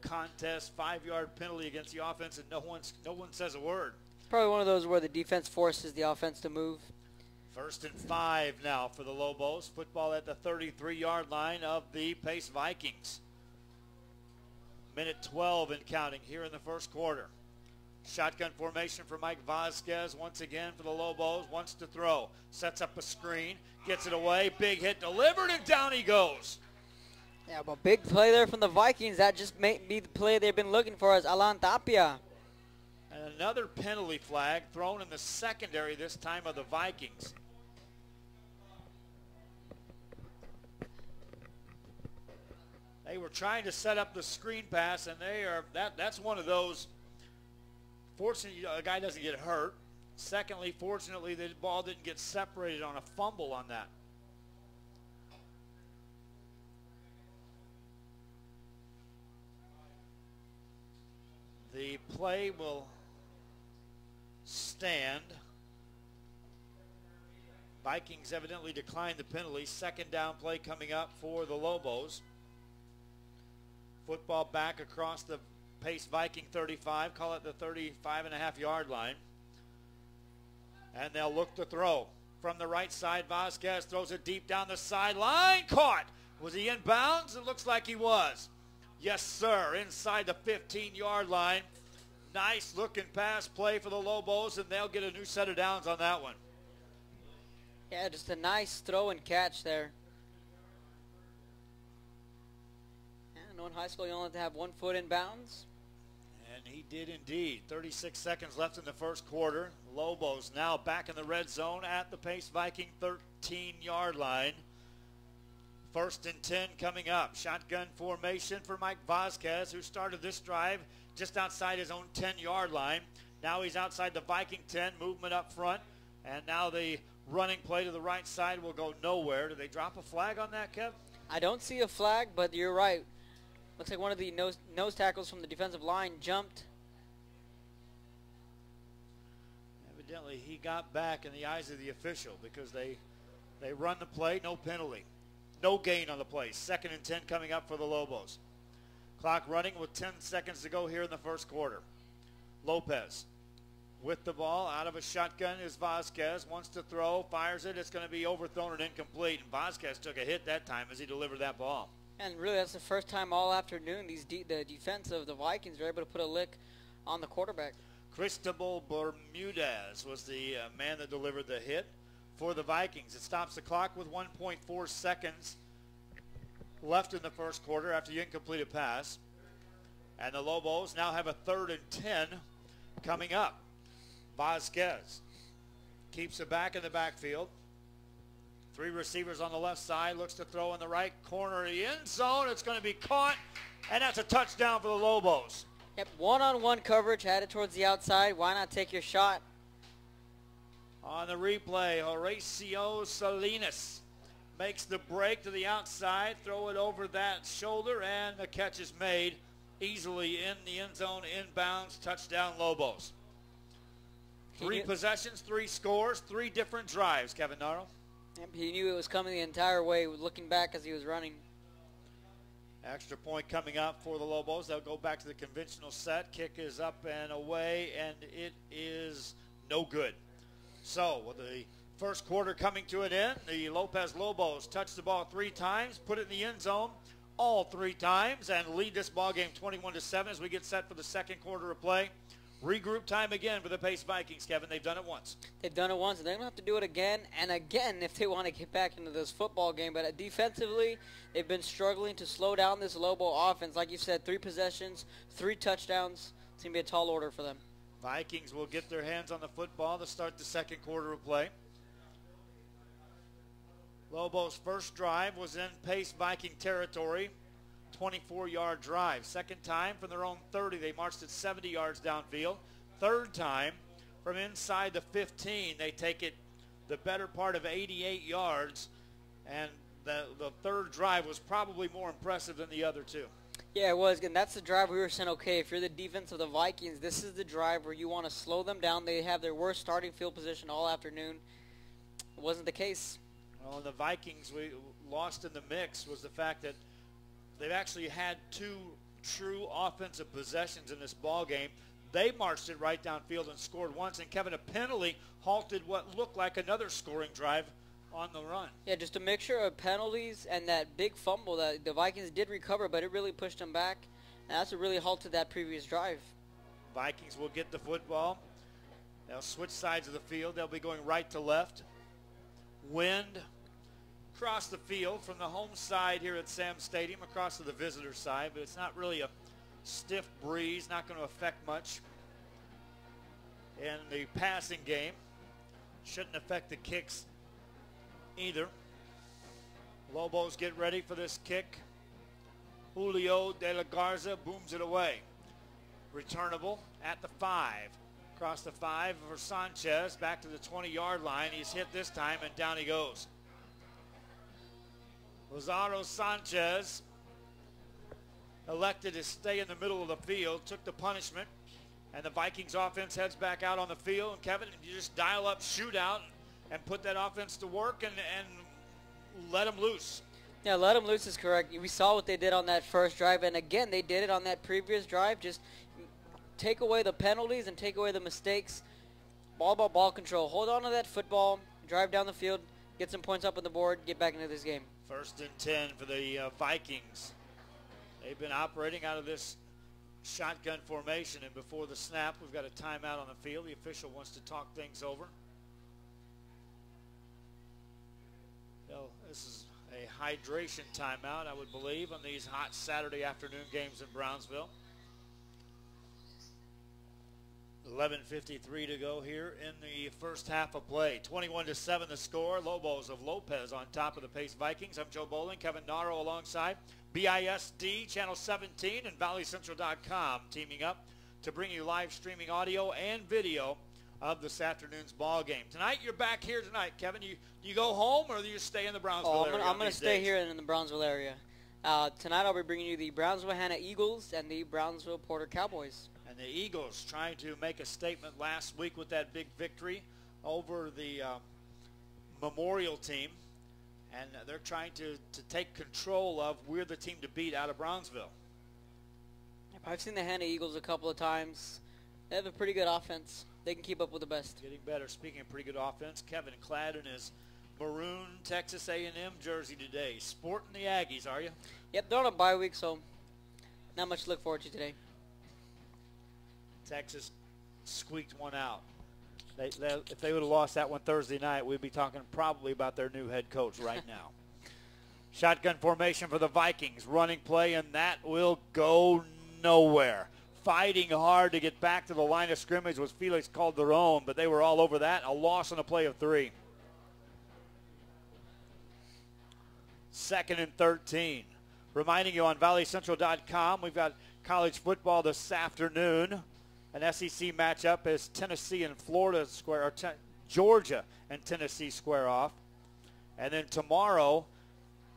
contest 5-yard penalty against the offense, and no one says a word. It's probably one of those where the defense forces the offense to move. First and 5 now for the Lobos. Football at the 33-yard line of the Pace Vikings. Minute 12 and counting here in the first quarter. Shotgun formation for Mike Vasquez once again for the Lobos. Wants to throw. Sets up a screen. Gets it away. Big hit delivered, and down he goes. Yeah, but big play there from the Vikings. That just may be the play they've been looking for as Alan Tapia. And another penalty flag thrown in the secondary, this time of the Vikings. They were trying to set up the screen pass, and that's one of those. Fortunately, a guy doesn't get hurt. Secondly, fortunately, the ball didn't get separated on a fumble on that. The play will stand. Vikings evidently declined the penalty. Second down play coming up for the Lobos. Football back across the Pace Viking 35. Call it the 35.5-yard line. And they'll look to throw. From the right side, Vasquez throws it deep down the sideline. Caught. Was he in bounds? It looks like he was. Yes, sir. Inside the 15-yard line. Nice looking pass play for the Lobos, and they'll get a new set of downs on that one. Yeah, just a nice throw and catch there. Yeah, no, in high school you only have to have 1 foot in bounds. And he did indeed. 36 seconds left in the first quarter. Lobos now back in the red zone at the Pace Viking 13-yard line. 1st and 10 coming up. Shotgun formation for Mike Vasquez, who started this drive just outside his own 10-yard line. Now he's outside the Viking 10, movement up front. And now the running play to the right side will go nowhere. Did they drop a flag on that, Kev? I don't see a flag, but you're right. Looks like one of the nose tackles from the defensive line jumped. Evidently he got back in the eyes of the official because they run the play, no penalty. No gain on the play. 2nd and 10 coming up for the Lobos. Clock running with 10 seconds to go here in the first quarter. Lopez with the ball, out of a shotgun is Vasquez, wants to throw, fires it, it's going to be overthrown and incomplete, and Vasquez took a hit that time as he delivered that ball. And really that's the first time all afternoon the defense of the Vikings were able to put a lick on the quarterback. Cristobal Bermudez was the man that delivered the hit for the Vikings. It stops the clock with 1.4 seconds left in the first quarter after the incompleted pass. And the Lobos now have a 3rd and 10 coming up. Vasquez keeps it back in the backfield. 3 receivers on the left side, looks to throw in the right corner of the end zone. It's going to be caught, and that's a touchdown for the Lobos. Yep, one-on-one coverage, had it towards the outside. Why not take your shot? On the replay, Horacio Salinas makes the break to the outside, throw it over that shoulder, and the catch is made easily in the end zone, inbounds, touchdown Lobos. 3 possessions, 3 scores, 3 different drives, Kevin Naro. Yep, he knew it was coming the entire way, looking back as he was running. Extra point coming up for the Lobos. They'll go back to the conventional set. Kick is up and away, and it is no good. So with the first quarter coming to an end, the Lopez Lobos touch the ball 3 times, put it in the end zone all 3 times, and lead this ball game 21-7 as we get set for the second quarter of play. Regroup time again for the Pace Vikings, Kevin. They've done it once. They've done it once, and they're going to have to do it again and again if they want to get back into this football game. But defensively, they've been struggling to slow down this Lobo offense. Like you said, 3 possessions, 3 touchdowns. It's going to be a tall order for them. Vikings will get their hands on the football to start the second quarter of play. Lobos' first drive was in Pace Viking territory. 24-yard drive. Second time from their own 30, they marched it 70 yards downfield. Third time from inside the 15, they take it the better part of 88 yards, and the third drive was probably more impressive than the other 2. Yeah, it was, and that's the drive we were saying, okay, if you're the defense of the Vikings, this is the drive where you want to slow them down. They have their worst starting field position all afternoon. It wasn't the case. Well, the Vikings, we lost in the mix was the fact that they've actually had 2 true offensive possessions in this ball game. They marched it right downfield and scored once, and Kevin, a penalty halted what looked like another scoring drive on the run. Yeah, just a mixture of penalties and that big fumble that the Vikings did recover, but it really pushed them back, and that's what really halted that previous drive. Vikings will get the football. They'll switch sides of the field. They'll be going right to left. Wind across the field from the home side here at Sam Stadium across to the visitor side, but it's not really a stiff breeze, not going to affect much in the passing game. Shouldn't affect the kicks either. Lobos get ready for this kick. Julio De La Garza booms it away. Returnable at the 5. Across the 5 for Sanchez, back to the 20-yard line. He's hit this time, and down he goes. Lazaro Sanchez elected to stay in the middle of the field, took the punishment, And the Vikings offense heads back out on the field. And Kevin, you just dial up shootout and put that offense to work and let them loose. Yeah, let them loose is correct. We saw what they did on that first drive, and again, they did it on that previous drive. Just take away the penalties and take away the mistakes. Ball control. Hold on to that football, drive down the field, get some points up on the board, get back into this game. 1st and 10 for the Vikings. They've been operating out of this shotgun formation, and before the snap, we've got a timeout on the field. The official wants to talk things over. Well, this is a hydration timeout, I would believe, on these hot Saturday afternoon games in Brownsville. 11:53 to go here in the first half of play. 21-7 the score. Lobos of Lopez on top of the Pace Vikings. I'm Joe Bowling, Kevin Naro alongside BISD, Channel 17, and ValleyCentral.com teaming up to bring you live streaming audio and video of this afternoon's ball game. Tonight, you're back here tonight. Kevin, you go home or do you stay in the Brownsville area? I'm going to stay here in the Brownsville area. Tonight, I'll be bringing you the Brownsville-Hanna Eagles and the Brownsville-Porter Cowboys. And the Eagles trying to make a statement last week with that big victory over the Memorial team. And they're trying to take control of we're the team to beat out of Brownsville. I've seen the Hanna Eagles a couple of times. They have a pretty good offense. They can keep up with the best. Getting better. Speaking of pretty good offense, Kevin clad in his maroon Texas A&M jersey today. Sporting the Aggies, are you? Yep, they're on a bye week, so not much to look forward to today. Texas squeaked one out. If they would have lost that one Thursday night, we'd be talking probably about their new head coach right now. Shotgun formation for the Vikings. Running play, and that will go nowhere. Fighting hard to get back to the line of scrimmage was Felix Calderon, but they were all over that. A loss on a play of 3. 2nd and 13. Reminding you on ValleyCentral.com, we've got college football this afternoon. An SEC matchup as Tennessee and Florida square, or Georgia and Tennessee square off. And then tomorrow,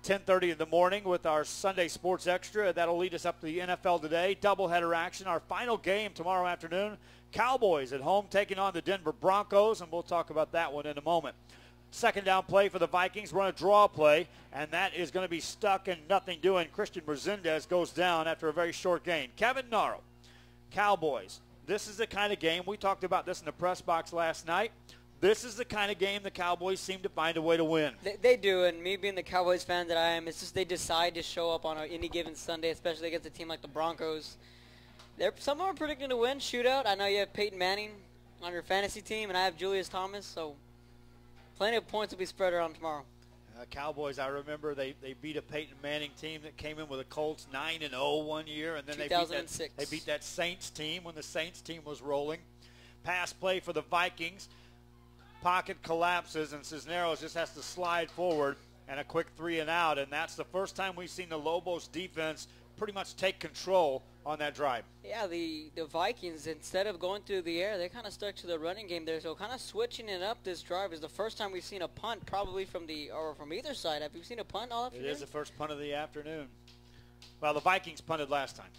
10:30 in the morning with our Sunday Sports Extra. That'll lead us up to the NFL Today. Doubleheader action. Our final game tomorrow afternoon. Cowboys at home taking on the Denver Broncos, and we'll talk about that one in a moment. 2nd down play for the Vikings. Run a draw play, and that is going to be stuck and nothing doing. Christian Resendez goes down after a very short gain. Kevin Naro, Cowboys. This is the kind of game, we talked about this in the press box last night. This is the kind of game the Cowboys seem to find a way to win. They do, and me being the Cowboys fan that I am, it's just they decide to show up on any given Sunday, especially against a team like the Broncos. Some are predicting to win, shootout. I know you have Peyton Manning on your fantasy team, and I have Julius Thomas, so plenty of points will be spread around tomorrow. Cowboys, I remember they beat a Peyton Manning team that came in with the Colts 9-0 one year, and then they beat that Saints team when the Saints team was rolling. Pass play for the Vikings. Pocket collapses, and Cisneros just has to slide forward, and a quick 3 and out, and that's the first time we've seen the Lobos defense pretty much take control on that drive. Yeah, the Vikings, instead of going through the air, they kind of stuck to the running game there. So kind of switching it up this drive is the first time we've seen a punt probably from either side. Have you seen a punt all afternoon? It is the first punt of the afternoon. Well, the Vikings punted last time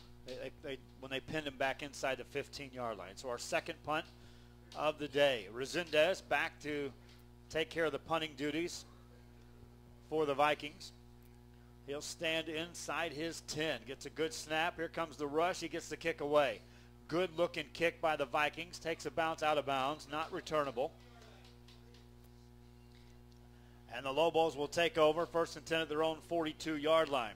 when they pinned him back inside the 15-yard line. So our second punt of the day. Resendez back to take care of the punting duties for the Vikings. He'll stand inside his 10. Gets a good snap. Here comes the rush. He gets the kick away. Good-looking kick by the Vikings. Takes a bounce out of bounds. Not returnable. And the Lobos will take over. 1st and 10 at their own 42-yard line.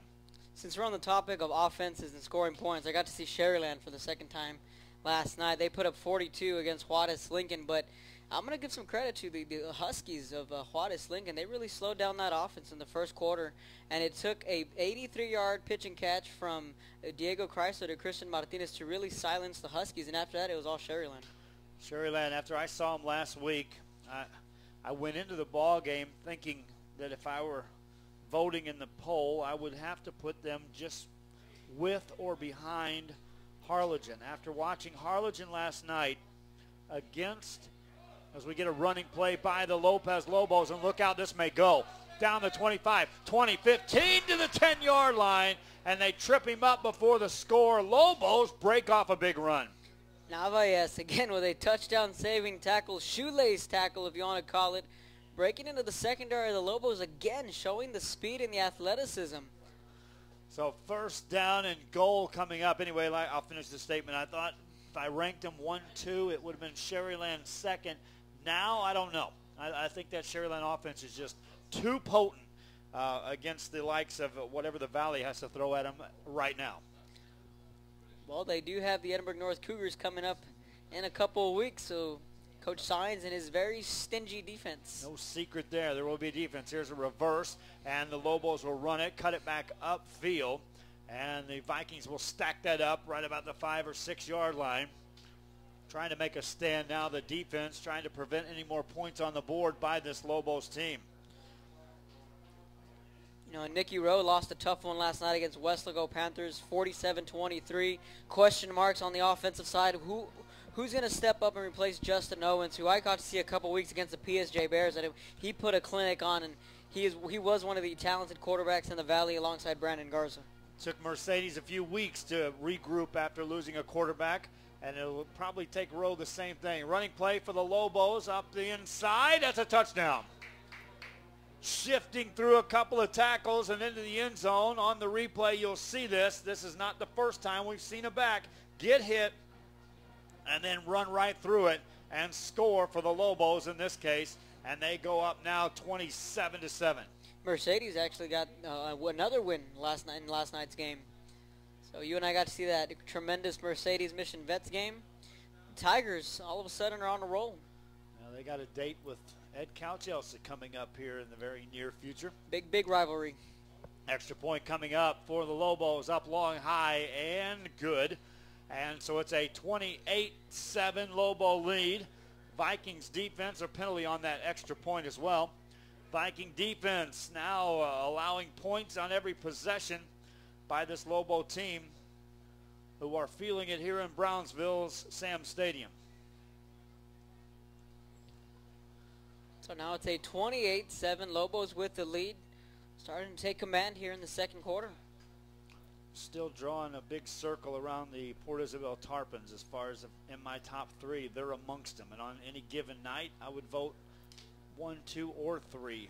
Since we're on the topic of offenses and scoring points, I got to see Sherryland for the second time last night. They put up 42 against Juarez Lincoln, but I'm going to give some credit to the Huskies of Juarez Lincoln. They really slowed down that offense in the first quarter, and it took a 83-yard pitch and catch from Diego Chrysler to Christian Martinez to really silence the Huskies, and after that it was all Sherryland. Sherryland, after I saw him last week, I went into the ball game thinking that if I were voting in the poll, I would have to put them just with or behind Harlingen. After watching Harlingen last night against, as we get a running play by the Lopez Lobos, and look out, this may go. Down the 25, 20, 15 to the 10-yard line, and they trip him up before the score. Lobos break off a big run. Navaez again with a touchdown-saving tackle, shoelace tackle if you want to call it. Breaking into the secondary of the Lobos again, showing the speed and the athleticism. So first down and goal coming up. Anyway, I'll finish the statement. I thought if I ranked them 1-2, it would have been Sherryland second. Now, I don't know. I think that Sherryland offense is just too potent against the likes of whatever the Valley has to throw at them right now. Well, they do have the Edinburgh North Cougars coming up in a couple of weeks, so Coach Sines and his very stingy defense. No secret there. There will be defense. Here's a reverse, and the Lobos will run it, cut it back upfield, and the Vikings will stack that up right about the 5 or 6 yard line. Trying to make a stand now, the defense, trying to prevent any more points on the board by this Lobos team. You know, Nicky Rowe lost a tough one last night against Westlaco Panthers, 47-23. Question marks on the offensive side. Who's going to step up and replace Justin Owens, who I got to see a couple weeks against the PSJ Bears? And he put a clinic on, and he was one of the talented quarterbacks in the Valley alongside Brandon Garza. Took Mercedes a few weeks to regroup after losing a quarterback, and it'll probably take Rowe the same thing. Running play for the Lobos up the inside. That's a touchdown. Shifting through a couple of tackles and into the end zone. On the replay, you'll see this. This is not the first time we've seen a back get hit and then run right through it and score for the Lobos in this case. And they go up now 27-7. Mercedes actually got another win in last night's game. So you and I got to see that tremendous Mercedes Mission Vets game. Tigers all of a sudden are on a roll. Now they got a date with Ed Couch-Elsa coming up here in the very near future. Big rivalry. Extra point coming up for the Lobos, up long, high, and good. And so it's a 28-7 Lobo lead. Vikings defense, a penalty on that extra point as well. Viking defense now allowing points on every possession by this Lobo team, who are feeling it here in Brownsville's Sam Stadium. So now it's a 28-7 Lobos with the lead, starting to take command here in the second quarter. Still drawing a big circle around the Port Isabel Tarpons as far as in my top 3. They're amongst them, and on any given night, I would vote 1, 2, or 3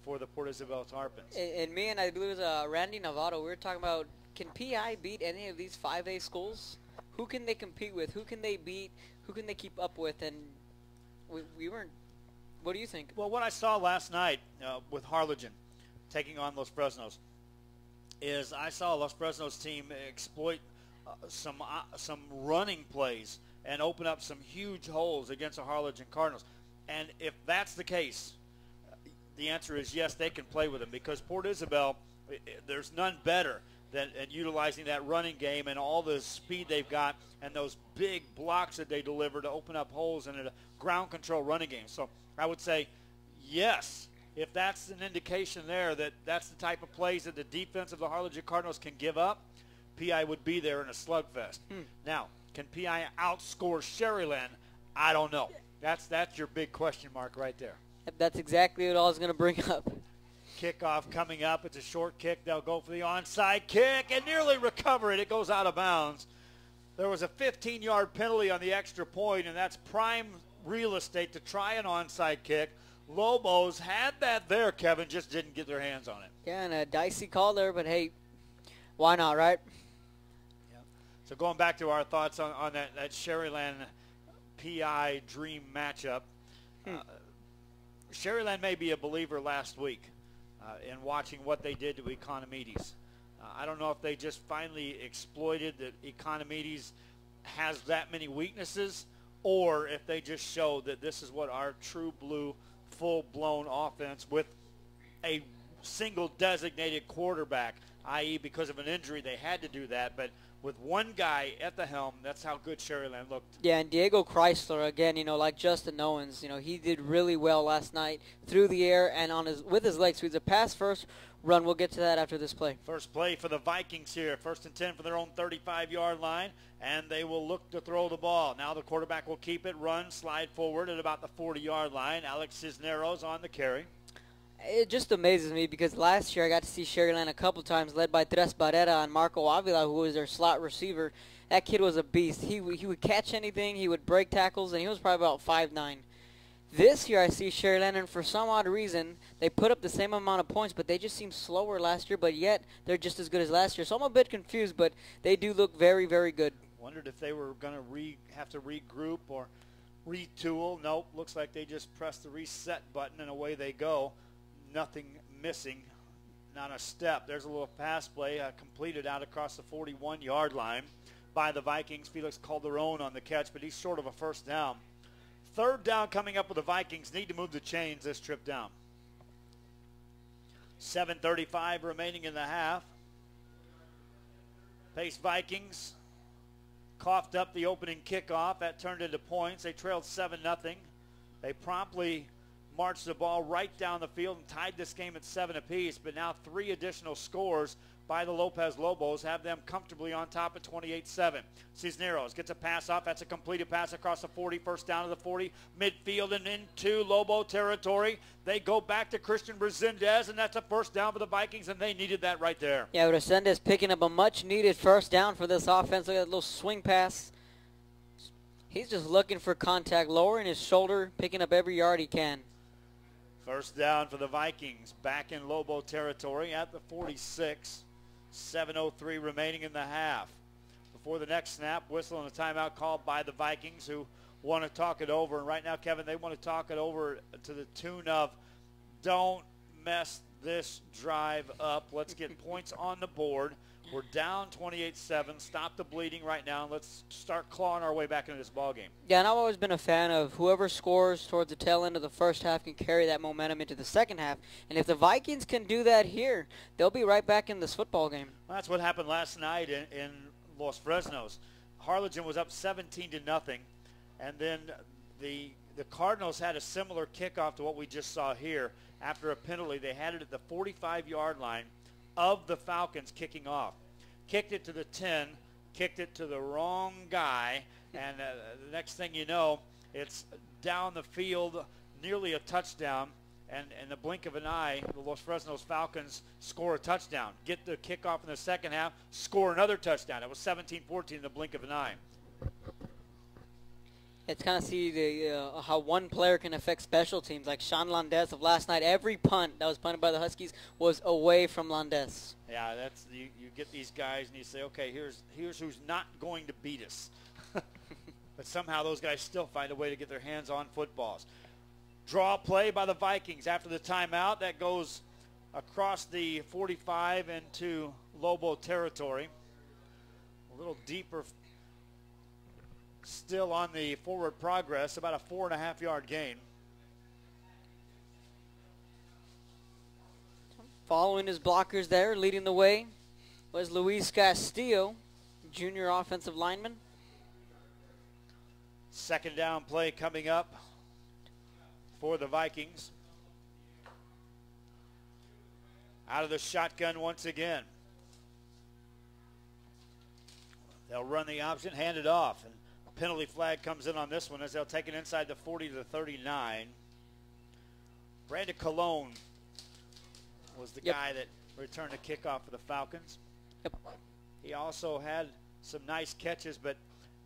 for the Port Isabel Tarpons. And me and I believe it was Randy Novato, we were talking about, can PI beat any of these 5A schools? Who can they compete with? Who can they beat? Who can they keep up with? And we weren't. What do you think? Well, what I saw last night with Harlingen taking on Los Fresnos is I saw Los Fresnos team exploit some running plays and open up some huge holes against the Harlingen Cardinals. And if that's the case, the answer is yes, they can play with them, because Port Isabel, there's none better than at utilizing that running game and all the speed they've got and those big blocks that they deliver to open up holes in a ground control running game. So I would say yes, if that's an indication there that that's the type of plays that the defense of the Harlingen Cardinals can give up, PI would be there in a slugfest. Now, can PI outscore Sherryland? I don't know. That's your big question mark right there. That's exactly what I was going to bring up. Kickoff coming up. It's a short kick. They'll go for the onside kick and nearly recover it. It goes out of bounds. There was a 15-yard penalty on the extra point, and that's prime real estate to try an onside kick. Lobos had that there, Kevin, just didn't get their hands on it. Yeah, and a dicey call there, but hey, why not, right? Yeah. So going back to our thoughts on that Sherryland PI dream matchup, Sherryland may be a believer last week in watching what they did to Economides. I don't know if they just finally exploited that Economides has that many weaknesses, or if they just showed that this is what our true blue, full-blown offense with a single designated quarterback, i.e. because of an injury they had to do that, but with one guy at the helm, that's how good Sherryland looked. Yeah, and Diego Chrysler, again, like Justin Owens, he did really well last night through the air and with his legs. So he's a pass-first run. We'll get to that after this play. First play for the Vikings here. 1st and 10 for their own 35-yard line, and they will look to throw the ball. Now the quarterback will keep it, run, slide forward at about the 40-yard line. Alex Cisneros on the carry. It just amazes me because last year I got to see Sherryland a couple times, led by Tres Barrera and Marco Avila, who was their slot receiver. That kid was a beast. He would catch anything, he would break tackles, and he was probably about 5'9". This year I see Sherryland, and for some odd reason, they put up the same amount of points, but they just seem slower last year, but yet they're just as good as last year. So I'm a bit confused, but they do look very, very good. Wondered if they were going to have to regroup or retool. Nope, looks like they just press the reset button and away they go. Nothing missing, not a step. There's a little pass play completed out across the 41-yard line by the Vikings. Felix Calderon on the catch, but he's short of a first down. Third down coming up with the Vikings. Need to move the chains this trip down. 7:35 remaining in the half. Pace Vikings coughed up the opening kickoff. That turned into points. They trailed 7-0. They promptly marched the ball right down the field and tied this game at 7 apiece. But now 3 additional scores by the Lopez Lobos have them comfortably on top at 28-7. Cisneros gets a pass off. That's a completed pass across the 40. First down to the 40. Midfield and into Lobo territory. They go back to Christian Resendez, and that's a first down for the Vikings, and they needed that right there. Yeah, Resendez picking up a much-needed first down for this offense. Look at that little swing pass. He's just looking for contact, lowering his shoulder, picking up every yard he can. First down for the Vikings. Back in Lobo territory at the 46. 7:03 remaining in the half. Before the next snap, whistle and a timeout called by the Vikings, who want to talk it over. And right now, Kevin, they want to talk it over to the tune of, don't mess this drive up. Let's get points on the board. We're down 28-7. Stop the bleeding right now, and let's start clawing our way back into this ballgame. Yeah, and I've always been a fan of whoever scores towards the tail end of the first half can carry that momentum into the second half. And if the Vikings can do that here, they'll be right back in this football game. Well, that's what happened last night in Los Fresnos. Harlingen was up 17-0, and then the Cardinals had a similar kickoff to what we just saw here. After a penalty, they had it at the 45-yard line of the Falcons kicking off. Kicked it to the 10, kicked it to the wrong guy, and the next thing you know, it's down the field, nearly a touchdown, and in the blink of an eye, the Los Fresnos Falcons score a touchdown. Get the kickoff in the second half, score another touchdown. It was 17-14 in the blink of an eye. It's kind of see how one player can affect special teams. Like Sean Landes of last night, every punt that was punted by the Huskies was away from Landes. Yeah, that's you get these guys and you say, okay, here's who's not going to beat us. But somehow those guys still find a way to get their hands on footballs. Draw play by the Vikings after the timeout. That goes across the 45 into Lobo territory. A little deeper still on the forward progress, about a 4.5-yard gain. Following his blockers there, leading the way was Luis Castillo, junior offensive lineman. Second down play coming up for the Vikings. Out of the shotgun once again. They'll run the option, hand it off, and penalty flag comes in on this one as they'll take it inside the 40 to the 39. Brandon Colon was the guy that returned the kickoff for the Falcons. Yep. He also had some nice catches, but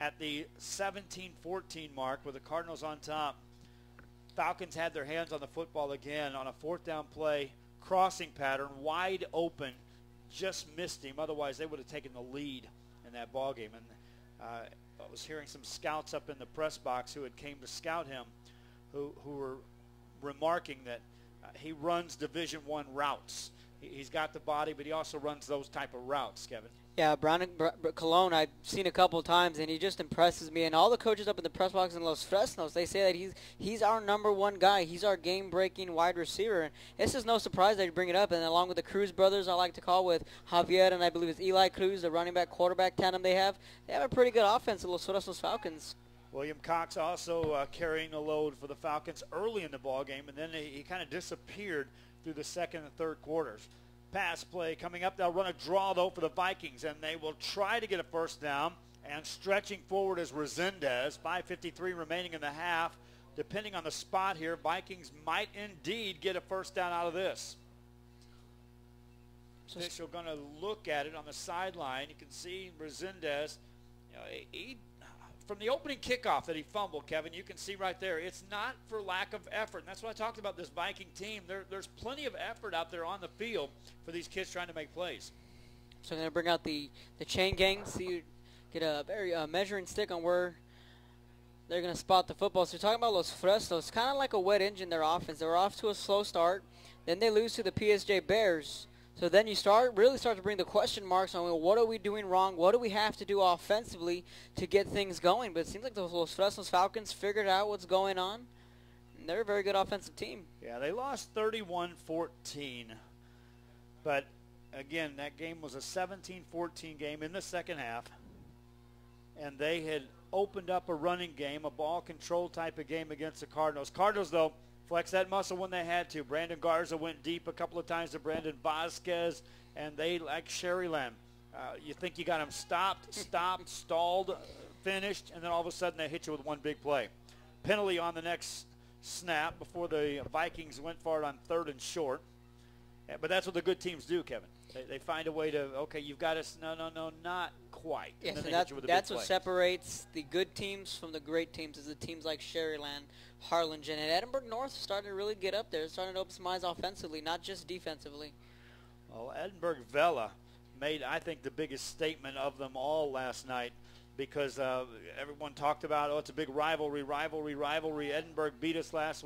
at the 17-14 mark with the Cardinals on top, Falcons had their hands on the football again on a fourth down play, crossing pattern, wide open, just missed him. Otherwise, they would have taken the lead in that ball game. And I was hearing some scouts up in the press box who had came to scout him who were remarking that he runs Division I routes. He's got the body, but he also runs those type of routes, Kevin. Yeah, Colon I've seen a couple of times, and he just impresses me. And all the coaches up in the press box in Los Fresnos, they say that he's our number one guy. He's our game-breaking wide receiver. And it's just no surprise that you bring it up. And along with the Cruz brothers, I like to call, with Javier and I believe it's Eli Cruz, the running back quarterback tandem they have a pretty good offense, the Los Fresnos Falcons. William Cox also carrying the load for the Falcons early in the ball game, and then he kind of disappeared through the second and third quarters. Pass play coming up. They'll run a draw, though, for the Vikings, and they will try to get a first down. And stretching forward is Resendez. 5:53 remaining in the half. depending on the spot here, Vikings might indeed get a first down out of this. Official going to look at it on the sideline. You can see Resendez, you know, he from the opening kickoff that he fumbled, Kevin, you can see right there, it's not for lack of effort. And that's what I talked about this Viking team. There's plenty of effort out there on the field for these kids trying to make plays. So I'm going to bring out the chain gang, so you get a very measuring stick on where they're going to spot the football. So we're talking about Los Fresnos, kind of like a wet engine, their offense. They were off to a slow start. Then they lose to the PSJ Bears. So then you really start to bring the question marks on, well, what are we doing wrong? What do we have to do offensively to get things going? But it seems like the Los Fresnos Falcons figured out what's going on. And they're a very good offensive team. Yeah, they lost 31-14. But, again, that game was a 17-14 game in the second half. And they had opened up a running game, a ball control type of game against the Cardinals. Cardinals, though, flex that muscle when they had to. Brandon Garza went deep a couple of times to Brandon Vasquez, and they, like Sherryland, you think you got them stopped, stalled, finished, and then all of a sudden they hit you with one big play. Penalty on the next snap before the Vikings went for it on 3rd and short. But that's what the good teams do, Kevin. They find a way to, okay, you've got us, no, not quite. Yes, and that's what separates the good teams from the great teams, is the teams like Sherryland, Harlingen, and Edinburgh North starting to really get up there, starting to open some eyes offensively, not just defensively. Well, Edinburgh Vela made, I think, the biggest statement of them all last night, because everyone talked about, it's a big rivalry. Edinburgh beat us last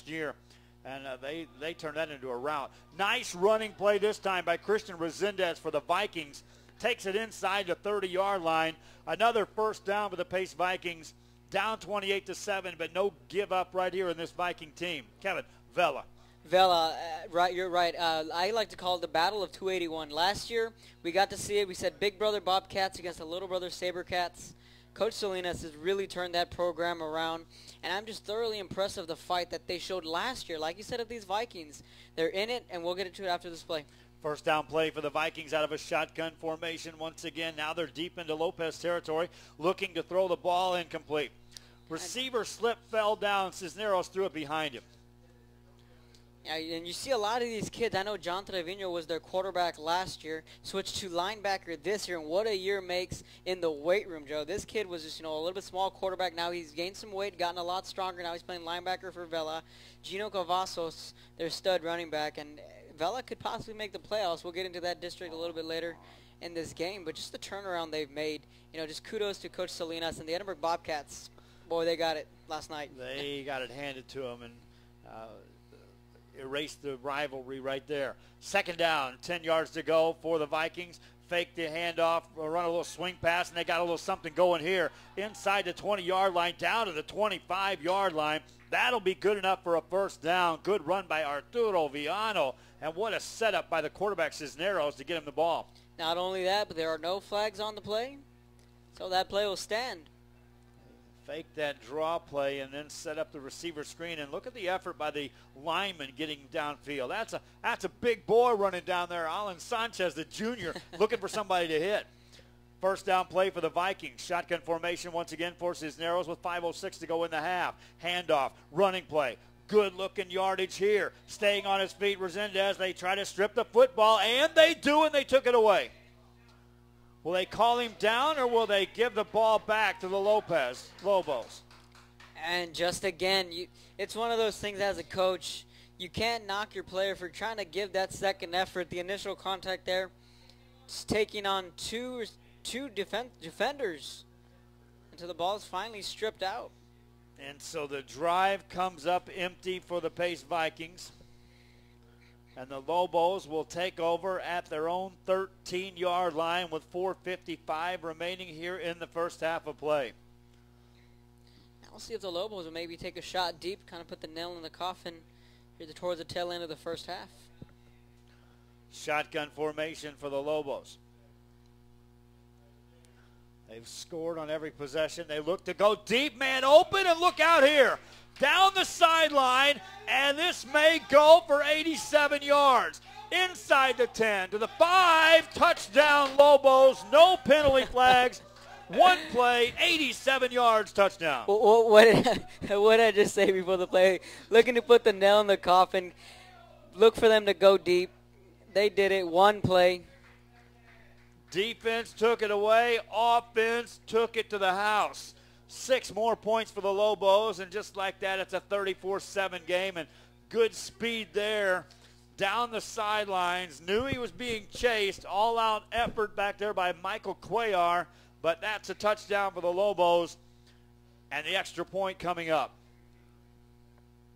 year. And they turned that into a rout. Nice running play this time by Christian Resendez for the Vikings. Takes it inside the 30-yard line. Another first down for the Pace Vikings. Down 28-7, but no give up right here in this Viking team. Kevin, Vela. Right, you're right. I like to call it the Battle of 281. Last year, we got to see it. We said Big Brother Bobcats against the Little Brother Sabercats. Coach Salinas has really turned that program around, and I'm just thoroughly impressed of the fight that they showed last year. Like you said, of these Vikings, they're in it, and we'll get into it after this play. First down play for the Vikings out of a shotgun formation once again. Now they're deep into Lopez territory, looking to throw the ball incomplete. Receiver slipped, fell down. Cisneros threw it behind him. Yeah, and you see a lot of these kids. I know John Trevino was their quarterback last year, switched to linebacker this year, and what a year makes in the weight room, Joe. This kid was just, a little bit small quarterback. Now he's gained some weight, gotten a lot stronger. Now he's playing linebacker for Vela. Gino Cavazos, their stud running back, and Vela could possibly make the playoffs. We'll get into that district a little bit later in this game, but just the turnaround they've made, just kudos to Coach Salinas and the Edinburgh Bobcats. Boy, they got it last night. They got it handed to them, and erased the rivalry right there. Second down, 10 yards to go for the Vikings. Fake the handoff, run a little swing pass, and they got a little something going here. Inside the 20-yard line, down to the 25-yard line. That'll be good enough for a first down. Good run by Arturo Viano. And what a setup by the quarterback Cisneros to get him the ball. Not only that, but there are no flags on the play, so that play will stand. Fake that draw play and then set up the receiver screen. And look at the effort by the lineman getting downfield. That's a big boy running down there. Alan Sanchez, the junior, looking for somebody to hit. First down play for the Vikings. Shotgun formation once again for Cisneros with 5:06 to go in the half. Handoff, running play. Good-looking yardage here. Staying on his feet, Resendez. They try to strip the football, and they do, and they took it away. Will they call him down, or will they give the ball back to the Lobos? And just again, it's one of those things as a coach, you can't knock your player for trying to give that second effort. The initial contact there, just taking on two defenders until the ball is finally stripped out. And so the drive comes up empty for the Pace Vikings. And the Lobos will take over at their own 13-yard line with 4:55 remaining here in the first half of play. Now we'll see if the Lobos will maybe take a shot deep, kind of put the nail in the coffin here towards the tail end of the first half. Shotgun formation for the Lobos. They've scored on every possession. They look to go deep, man open, and look out here. Down the sideline, and this may go for 87 yards. Inside the 10 to the 5, touchdown Lobos, no penalty flags. One play, 87 yards, touchdown. What did I just say before the play? Looking to put the nail in the coffin. Look for them to go deep. They did it. One play. Defense took it away. Offense took it to the house. 6 more points for the Lobos, and just like that, it's a 34-7 game, and good speed there down the sidelines. Knew he was being chased. All-out effort back there by Michael Cuellar, but that's a touchdown for the Lobos, and the extra point coming up.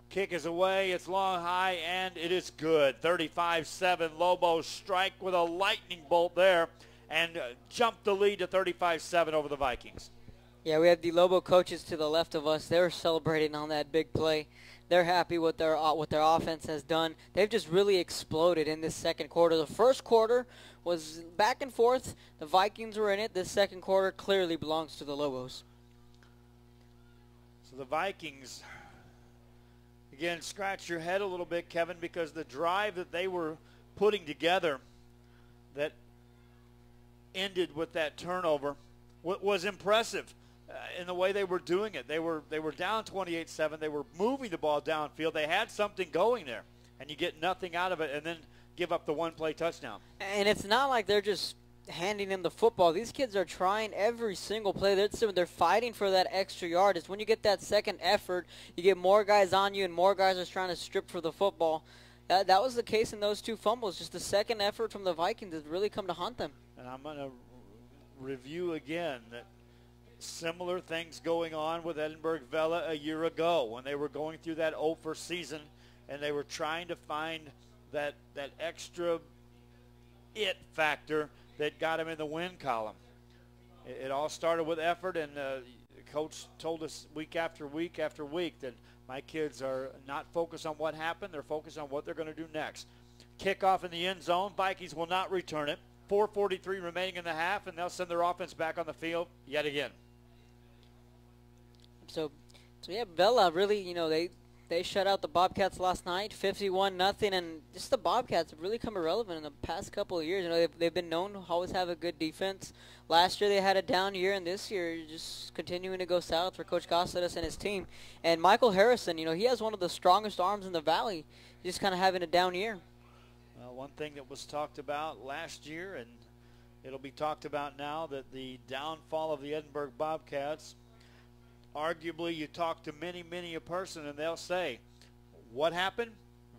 Kick is away. It's long, high, and it is good. 35-7. Lobos strike with a lightning bolt there and jump the lead to 35-7 over the Vikings. Yeah, we have the Lobo coaches to the left of us. They're celebrating on that big play. They're happy with their offense has done. They've just really exploded in this second quarter. The first quarter was back and forth. The Vikings were in it. This second quarter clearly belongs to the Lobos. So the Vikings, again, scratch your head a little bit, Kevin, because the drive that they were putting together that ended with that turnover was impressive. In the way they were doing it. They were down 28-7. They were moving the ball downfield. They had something going there, and you get nothing out of it and then give up the one-play touchdown. And it's not like they're just handing in the football. These kids are trying every single play. They're fighting for that extra yard. It's when you get that second effort, you get more guys on you and more guys are trying to strip for the football. That was the case in those 2 fumbles. Just the second effort from the Vikings has really come to haunt them. And I'm going to review again that similar things going on with Edinburgh Vela a year ago when they were going through that Ophir season and they were trying to find that extra it factor that got them in the win column. It all started with effort, and the coach told us week after week after week that my kids are not focused on what happened. They're focused on what they're going to do next. Kickoff in the end zone. Vikings will not return it. 4:43 remaining in the half, and they'll send their offense back on the field yet again. So yeah, Vela really, they shut out the Bobcats last night, 51-0, and just the Bobcats have really come irrelevant in the past couple of years. They've been known to always have a good defense. Last year they had a down year, and this year just continuing to go south for Coach Gossett and his team. And Michael Harrison, he has one of the strongest arms in the Valley. He's just kind of having a down year. Well, one thing that was talked about last year, and it'll be talked about now, that the downfall of the Edinburgh Bobcats, arguably you talk to many a person and they'll say, what happened?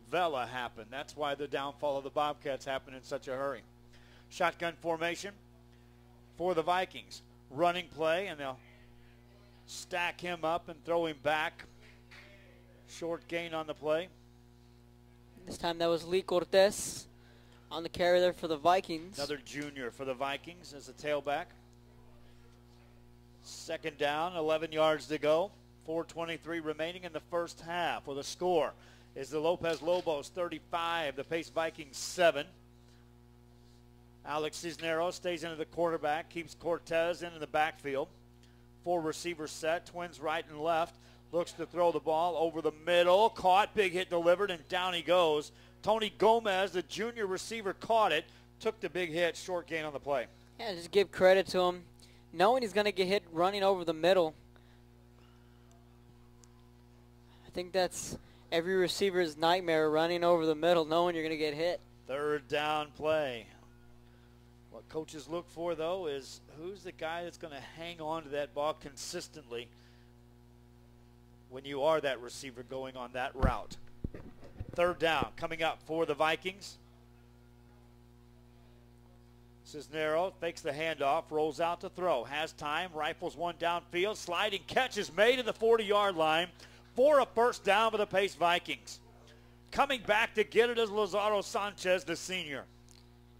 Vela happened. That's why the downfall of the Bobcats happened in such a hurry. Shotgun formation for the Vikings. Running play, and they'll stack him up and throw him back. Short gain on the play. This time that was Lee Cortez on the carry there for the Vikings. Another junior for the Vikings as a tailback. Second down, 11 yards to go. 4:23 remaining in the first half. With a score is the Lopez Lobos 35, the Pace Vikings 7. Alex Cisneros stays into the quarterback, keeps Cortez in the backfield. 4 receivers set, twins right and left. Looks to throw the ball over the middle. Caught, big hit delivered, and down he goes. Tony Gomez, the junior receiver, caught it. Took the big hit, short gain on the play. Yeah, just give credit to him. Knowing he's going to get hit running over the middle. I think that's every receiver's nightmare, running over the middle, knowing you're going to get hit. Third down play. What coaches look for, though, is who's the guy that's going to hang on to that ball consistently when you are that receiver going on that route. Third down coming up for the Vikings. Cisneros fakes the handoff, rolls out to throw, has time, rifles one downfield, sliding catch is made at the 40-yard line for a first down for the Pace Vikings. Coming back to get it is Lazaro Sanchez, the senior.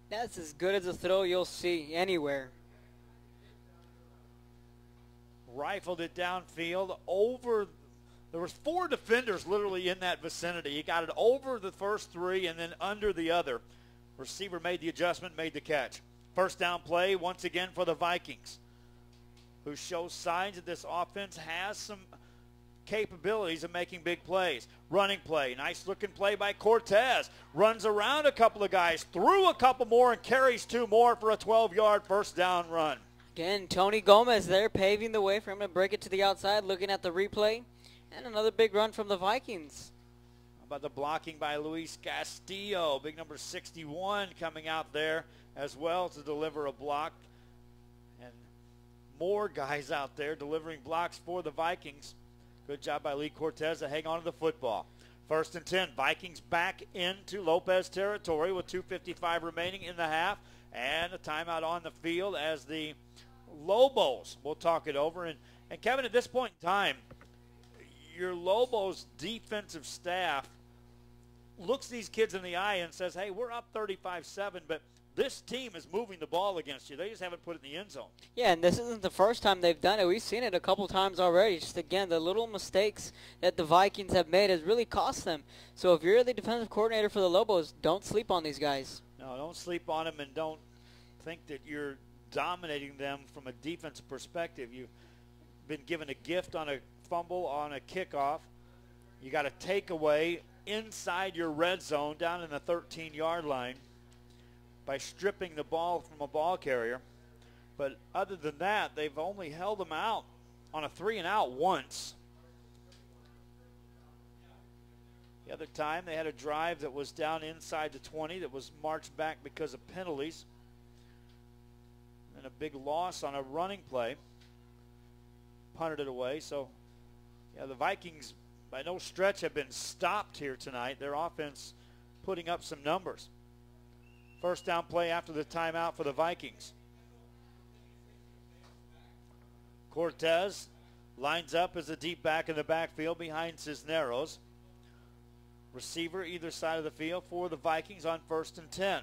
That's as good as a throw you'll see anywhere. Rifled it downfield over. There was 4 defenders literally in that vicinity. He got it over the first 3 and then under the other. Receiver made the adjustment, made the catch. First down play once again for the Vikings, who show signs that this offense has some capabilities of making big plays. Running play, nice looking play by Cortez. Runs around a couple of guys, threw a couple more, and carries 2 more for a 12-yard first down run. Again, Tony Gomez there paving the way for him to break it to the outside, looking at the replay. And another big run from the Vikings. How about the blocking by Luis Castillo? Big number 61 coming out there as well to deliver a block. And more guys out there delivering blocks for the Vikings. Good job by Lee Cortez to hang on to the football. 1st and 10. Vikings back into Lopez territory with 2:55 remaining in the half. And a timeout on the field as the Lobos will talk it over. And Kevin, at this point in time, your Lobos defensive staff looks these kids in the eye and says, hey, we're up 35-7, but this team is moving the ball against you. They just haven't put it in the end zone. Yeah, and this isn't the first time they've done it. We've seen it a couple times already. Just, again, the little mistakes that the Vikings have made has really cost them. So if you're the defensive coordinator for the Lobos, don't sleep on these guys. No, don't sleep on them, and don't think that you're dominating them from a defensive perspective. You've been given a gift on a fumble on a kickoff. You got a takeaway inside your red zone down in the 13-yard line by stripping the ball from a ball carrier. But other than that, they've only held them out on a 3-and-out once. The other time they had a drive that was down inside the 20 that was marched back because of penalties. And a big loss on a running play. Punted it away. So, yeah, the Vikings by no stretch have been stopped here tonight. Their offense putting up some numbers. 1st down play after the timeout for the Vikings. Cortez lines up as a deep back in the backfield behind Cisneros. Receiver either side of the field for the Vikings on 1st and 10.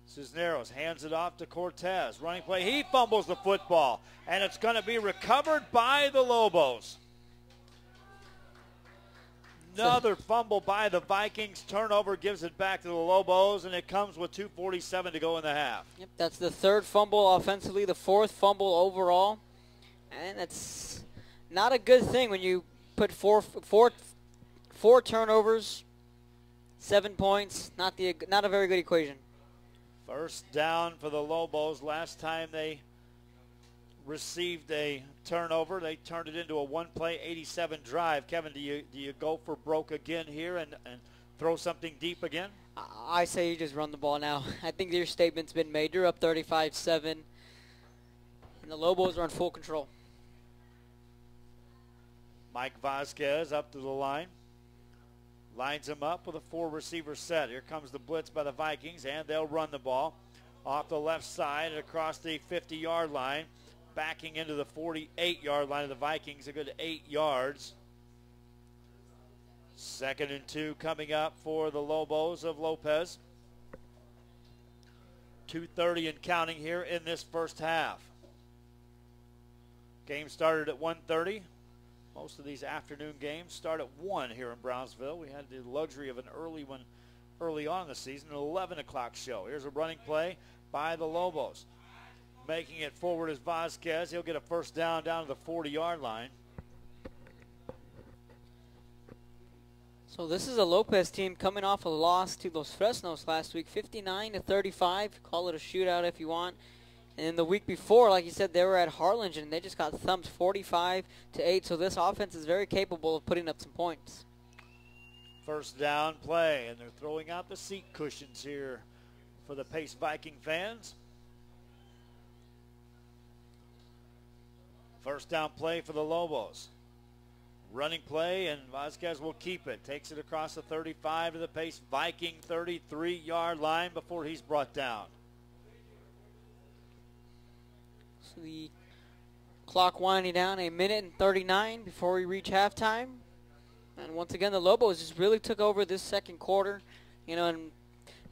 Cisneros hands it off to Cortez. Running play. He fumbles the football, and it's going to be recovered by the Lobos. Another fumble by the Vikings. Turnover gives it back to the Lobos, and it comes with 2:47 to go in the half. Yep, that's the 3rd fumble offensively, the 4th fumble overall. And it's not a good thing when you put four turnovers, 7 points. Not a very good equation. 1st down for the Lobos. Last time they received a turnover, they turned it into a one-play 87 drive. Kevin, do you go for broke again here and throw something deep again? I say you just run the ball now. I think your statement's been made. You're up 35-7, and the Lobos are in full control. Mike Vasquez up to the line. Lines him up with a 4-receiver set. Here comes the blitz by the Vikings, and they'll run the ball off the left side and across the 50-yard line, backing into the 48-yard line of the Vikings, a good 8 yards. 2nd and 2 coming up for the Lobos of Lopez. 2:30 and counting here in this 1st half. Game started at 1:30. Most of these afternoon games start at 1 here in Brownsville. We had the luxury of an early one early on in the season, an 11 o'clock show. Here's a running play by the Lobos. Making it forward is Vasquez. He'll get a 1st down to the 40-yard line. So this is a Lopez team coming off a loss to Los Fresnos last week, 59-35. Call it a shootout if you want. And the week before, like you said, they were at Harlingen, and they just got thumped 45-8. So this offense is very capable of putting up some points. 1st down play, and they're throwing out the seat cushions here for the Pace Viking fans. 1st down play for the Lobos. Running play, and Vasquez will keep it. Takes it across the 35 to the Pace Viking 33-yard line before he's brought down. So the clock winding down, 1:39 before we reach halftime. And once again, the Lobos just really took over this 2nd quarter, and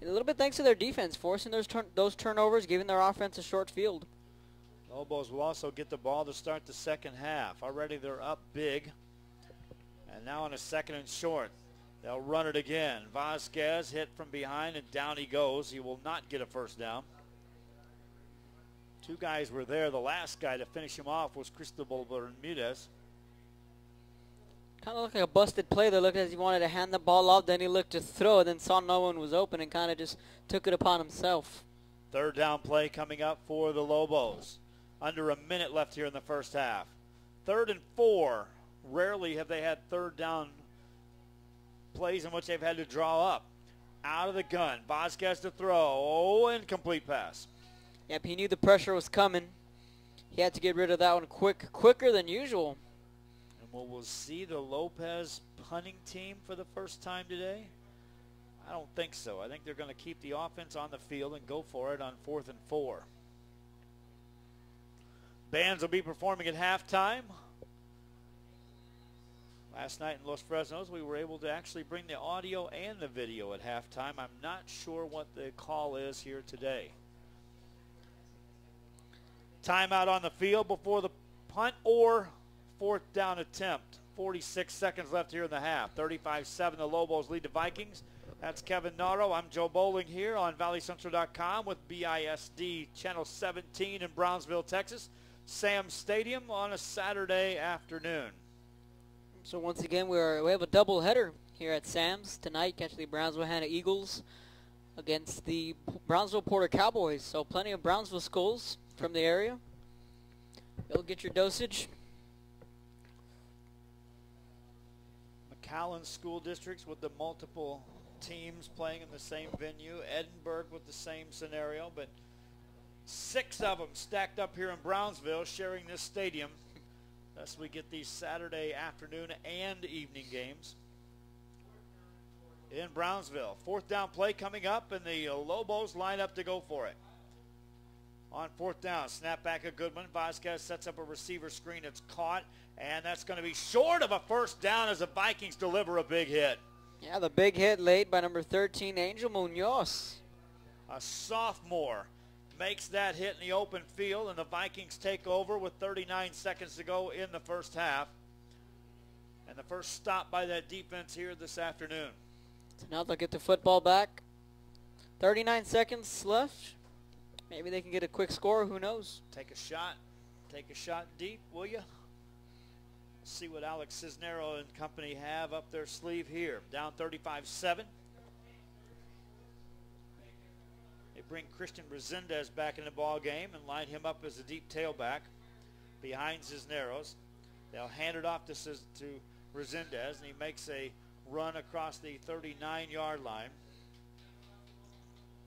a little bit thanks to their defense, forcing those turnovers, giving their offense a short field. Lobos will also get the ball to start the 2nd half. Already they're up big. And now on a 2nd and short, they'll run it again. Vasquez hit from behind, and down he goes. He will not get a 1st down. 2 guys were there. The last guy to finish him off was Cristobal Bermudez. Kind of looked like a busted play. They looked as he wanted to hand the ball off. Then he looked to throw, and then saw no one was open and kind of just took it upon himself. 3rd down play coming up for the Lobos. Under a minute left here in the first half. 3rd and 4. Rarely have they had third down plays in which they've had to draw up. Out of the gun. Vasquez to throw. Oh, incomplete pass. Yep, he knew the pressure was coming. He had to get rid of that one quicker than usual. And we'll see the Lopez punting team for the first time today? I don't think so. I think they're going to keep the offense on the field and go for it on 4th and 4. Bands will be performing at halftime. Last night in Los Fresnos, we were able to actually bring the audio and the video at halftime. I'm not sure what the call is here today. Timeout on the field before the punt or 4th down attempt. 46 seconds left here in the half. 35-7, the Lobos lead the Vikings. That's Kevin Naro. I'm Joe Bowling here on ValleyCentral.com with BISD Channel 17 in Brownsville, Texas. Sam's Stadium on a Saturday afternoon. So once again, we have a doubleheader here at Sam's tonight. Catch the Brownsville Hannah Eagles against the Brownsville Porter Cowboys. So plenty of Brownsville schools from the area. You'll get your dosage. McAllen school districts with the multiple teams playing in the same venue. Edinburgh with the same scenario, but 6 of them stacked up here in Brownsville sharing this stadium. Thus we get these Saturday afternoon and evening games in Brownsville. 4th down play coming up, and the Lobos line up to go for it. On 4th down, snap back a good one. Vasquez sets up a receiver screen. It's caught, and that's going to be short of a first down as the Vikings deliver a big hit. Yeah, the big hit laid by number 13, Angel Munoz. A sophomore makes that hit in the open field, and the Vikings take over with 39 seconds to go in the first half. And the first stop by that defense here this afternoon. So now they'll get the football back. 39 seconds left. Maybe they can get a quick score. Who knows? Take a shot. Take a shot deep, will you? See what Alex Cisnero and company have up their sleeve here. Down 35-7. They bring Christian Resendez back in the ball game and line him up as a deep tailback behind Cisneros. They'll hand it off to Resendez, and he makes a run across the 39-yard line.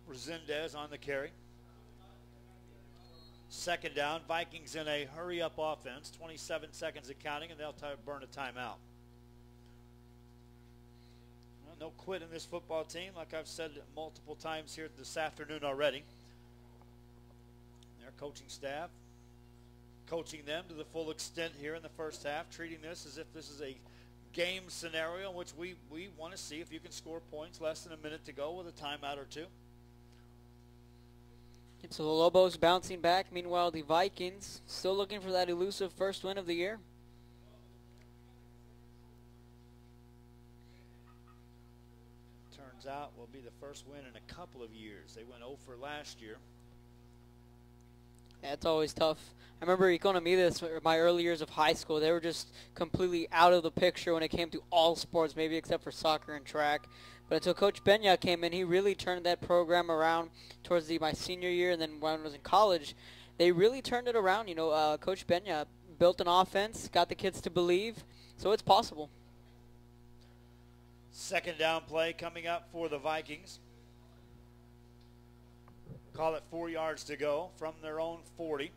Resendez on the carry. 2nd down, Vikings in a hurry-up offense. 27 seconds of counting, and they'll burn a timeout. Well, no quit in this football team, like I've said multiple times here this afternoon already. Their coaching staff coaching them to the full extent here in the first half, treating this as if this is a game scenario in which we want to see if you can score points less than a minute to go with a timeout or two. So the Lobos bouncing back. Meanwhile, the Vikings still looking for that elusive first win of the year. Turns out will be the first win in a couple of years. They went 0 for last year. Yeah, it's always tough. I remember Economidas, my early years of high school, they were just completely out of the picture when it came to all sports, maybe except for soccer and track. But until Coach Benya came in, he really turned that program around towards my senior year, and then when I was in college, they really turned it around. Coach Benya built an offense, got the kids to believe, so it's possible. 2nd down play coming up for the Vikings. Call it 4 yards to go from their own 40.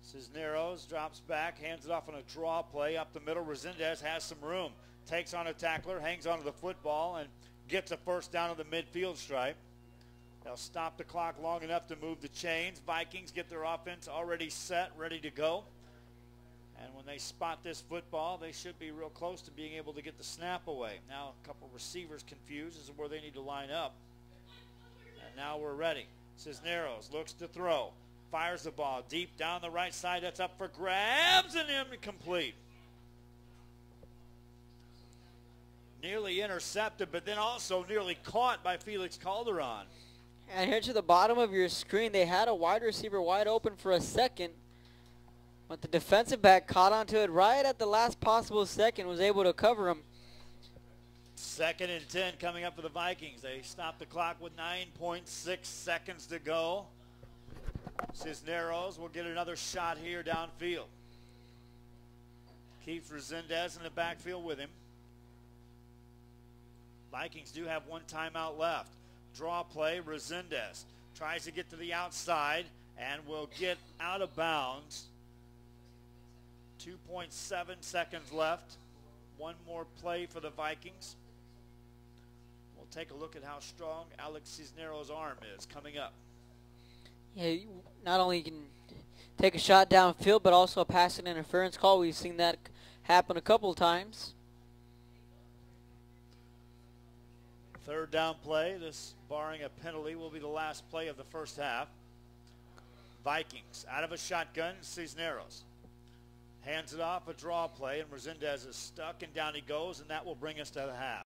Cisneros drops back, hands it off on a draw play up the middle. Resendez has some room. Takes on a tackler, hangs onto the football, and gets a first down of the midfield stripe. They'll stop the clock long enough to move the chains. Vikings get their offense already set, ready to go. And when they spot this football, they should be real close to being able to get the snap away. Now a couple receivers confused as to where they need to line up. And now we're ready. Cisneros looks to throw. Fires the ball deep down the right side. That's up for grabs and incomplete. Nearly intercepted, but then also nearly caught by Felix Calderon. And here to the bottom of your screen, they had a wide receiver wide open for a second, but the defensive back caught onto it right at the last possible second, was able to cover him. 2nd and 10 coming up for the Vikings. They stop the clock with 9.6 seconds to go. Cisneros will get another shot here downfield. Keeps Resendez in the backfield with him. Vikings do have one timeout left. Draw play, Resendez tries to get to the outside and will get out of bounds. 2.7 seconds left. One more play for the Vikings. We'll take a look at how strong Alex Cisneros' arm is coming up. Yeah, not only can take a shot downfield, but also a passing interference call. We've seen that happen a couple of times. Third down play. This, barring a penalty, will be the last play of the first half. Vikings out of a shotgun. Cisneros hands it off, a draw play, and Resendez is stuck, and down he goes, and that will bring us to the half.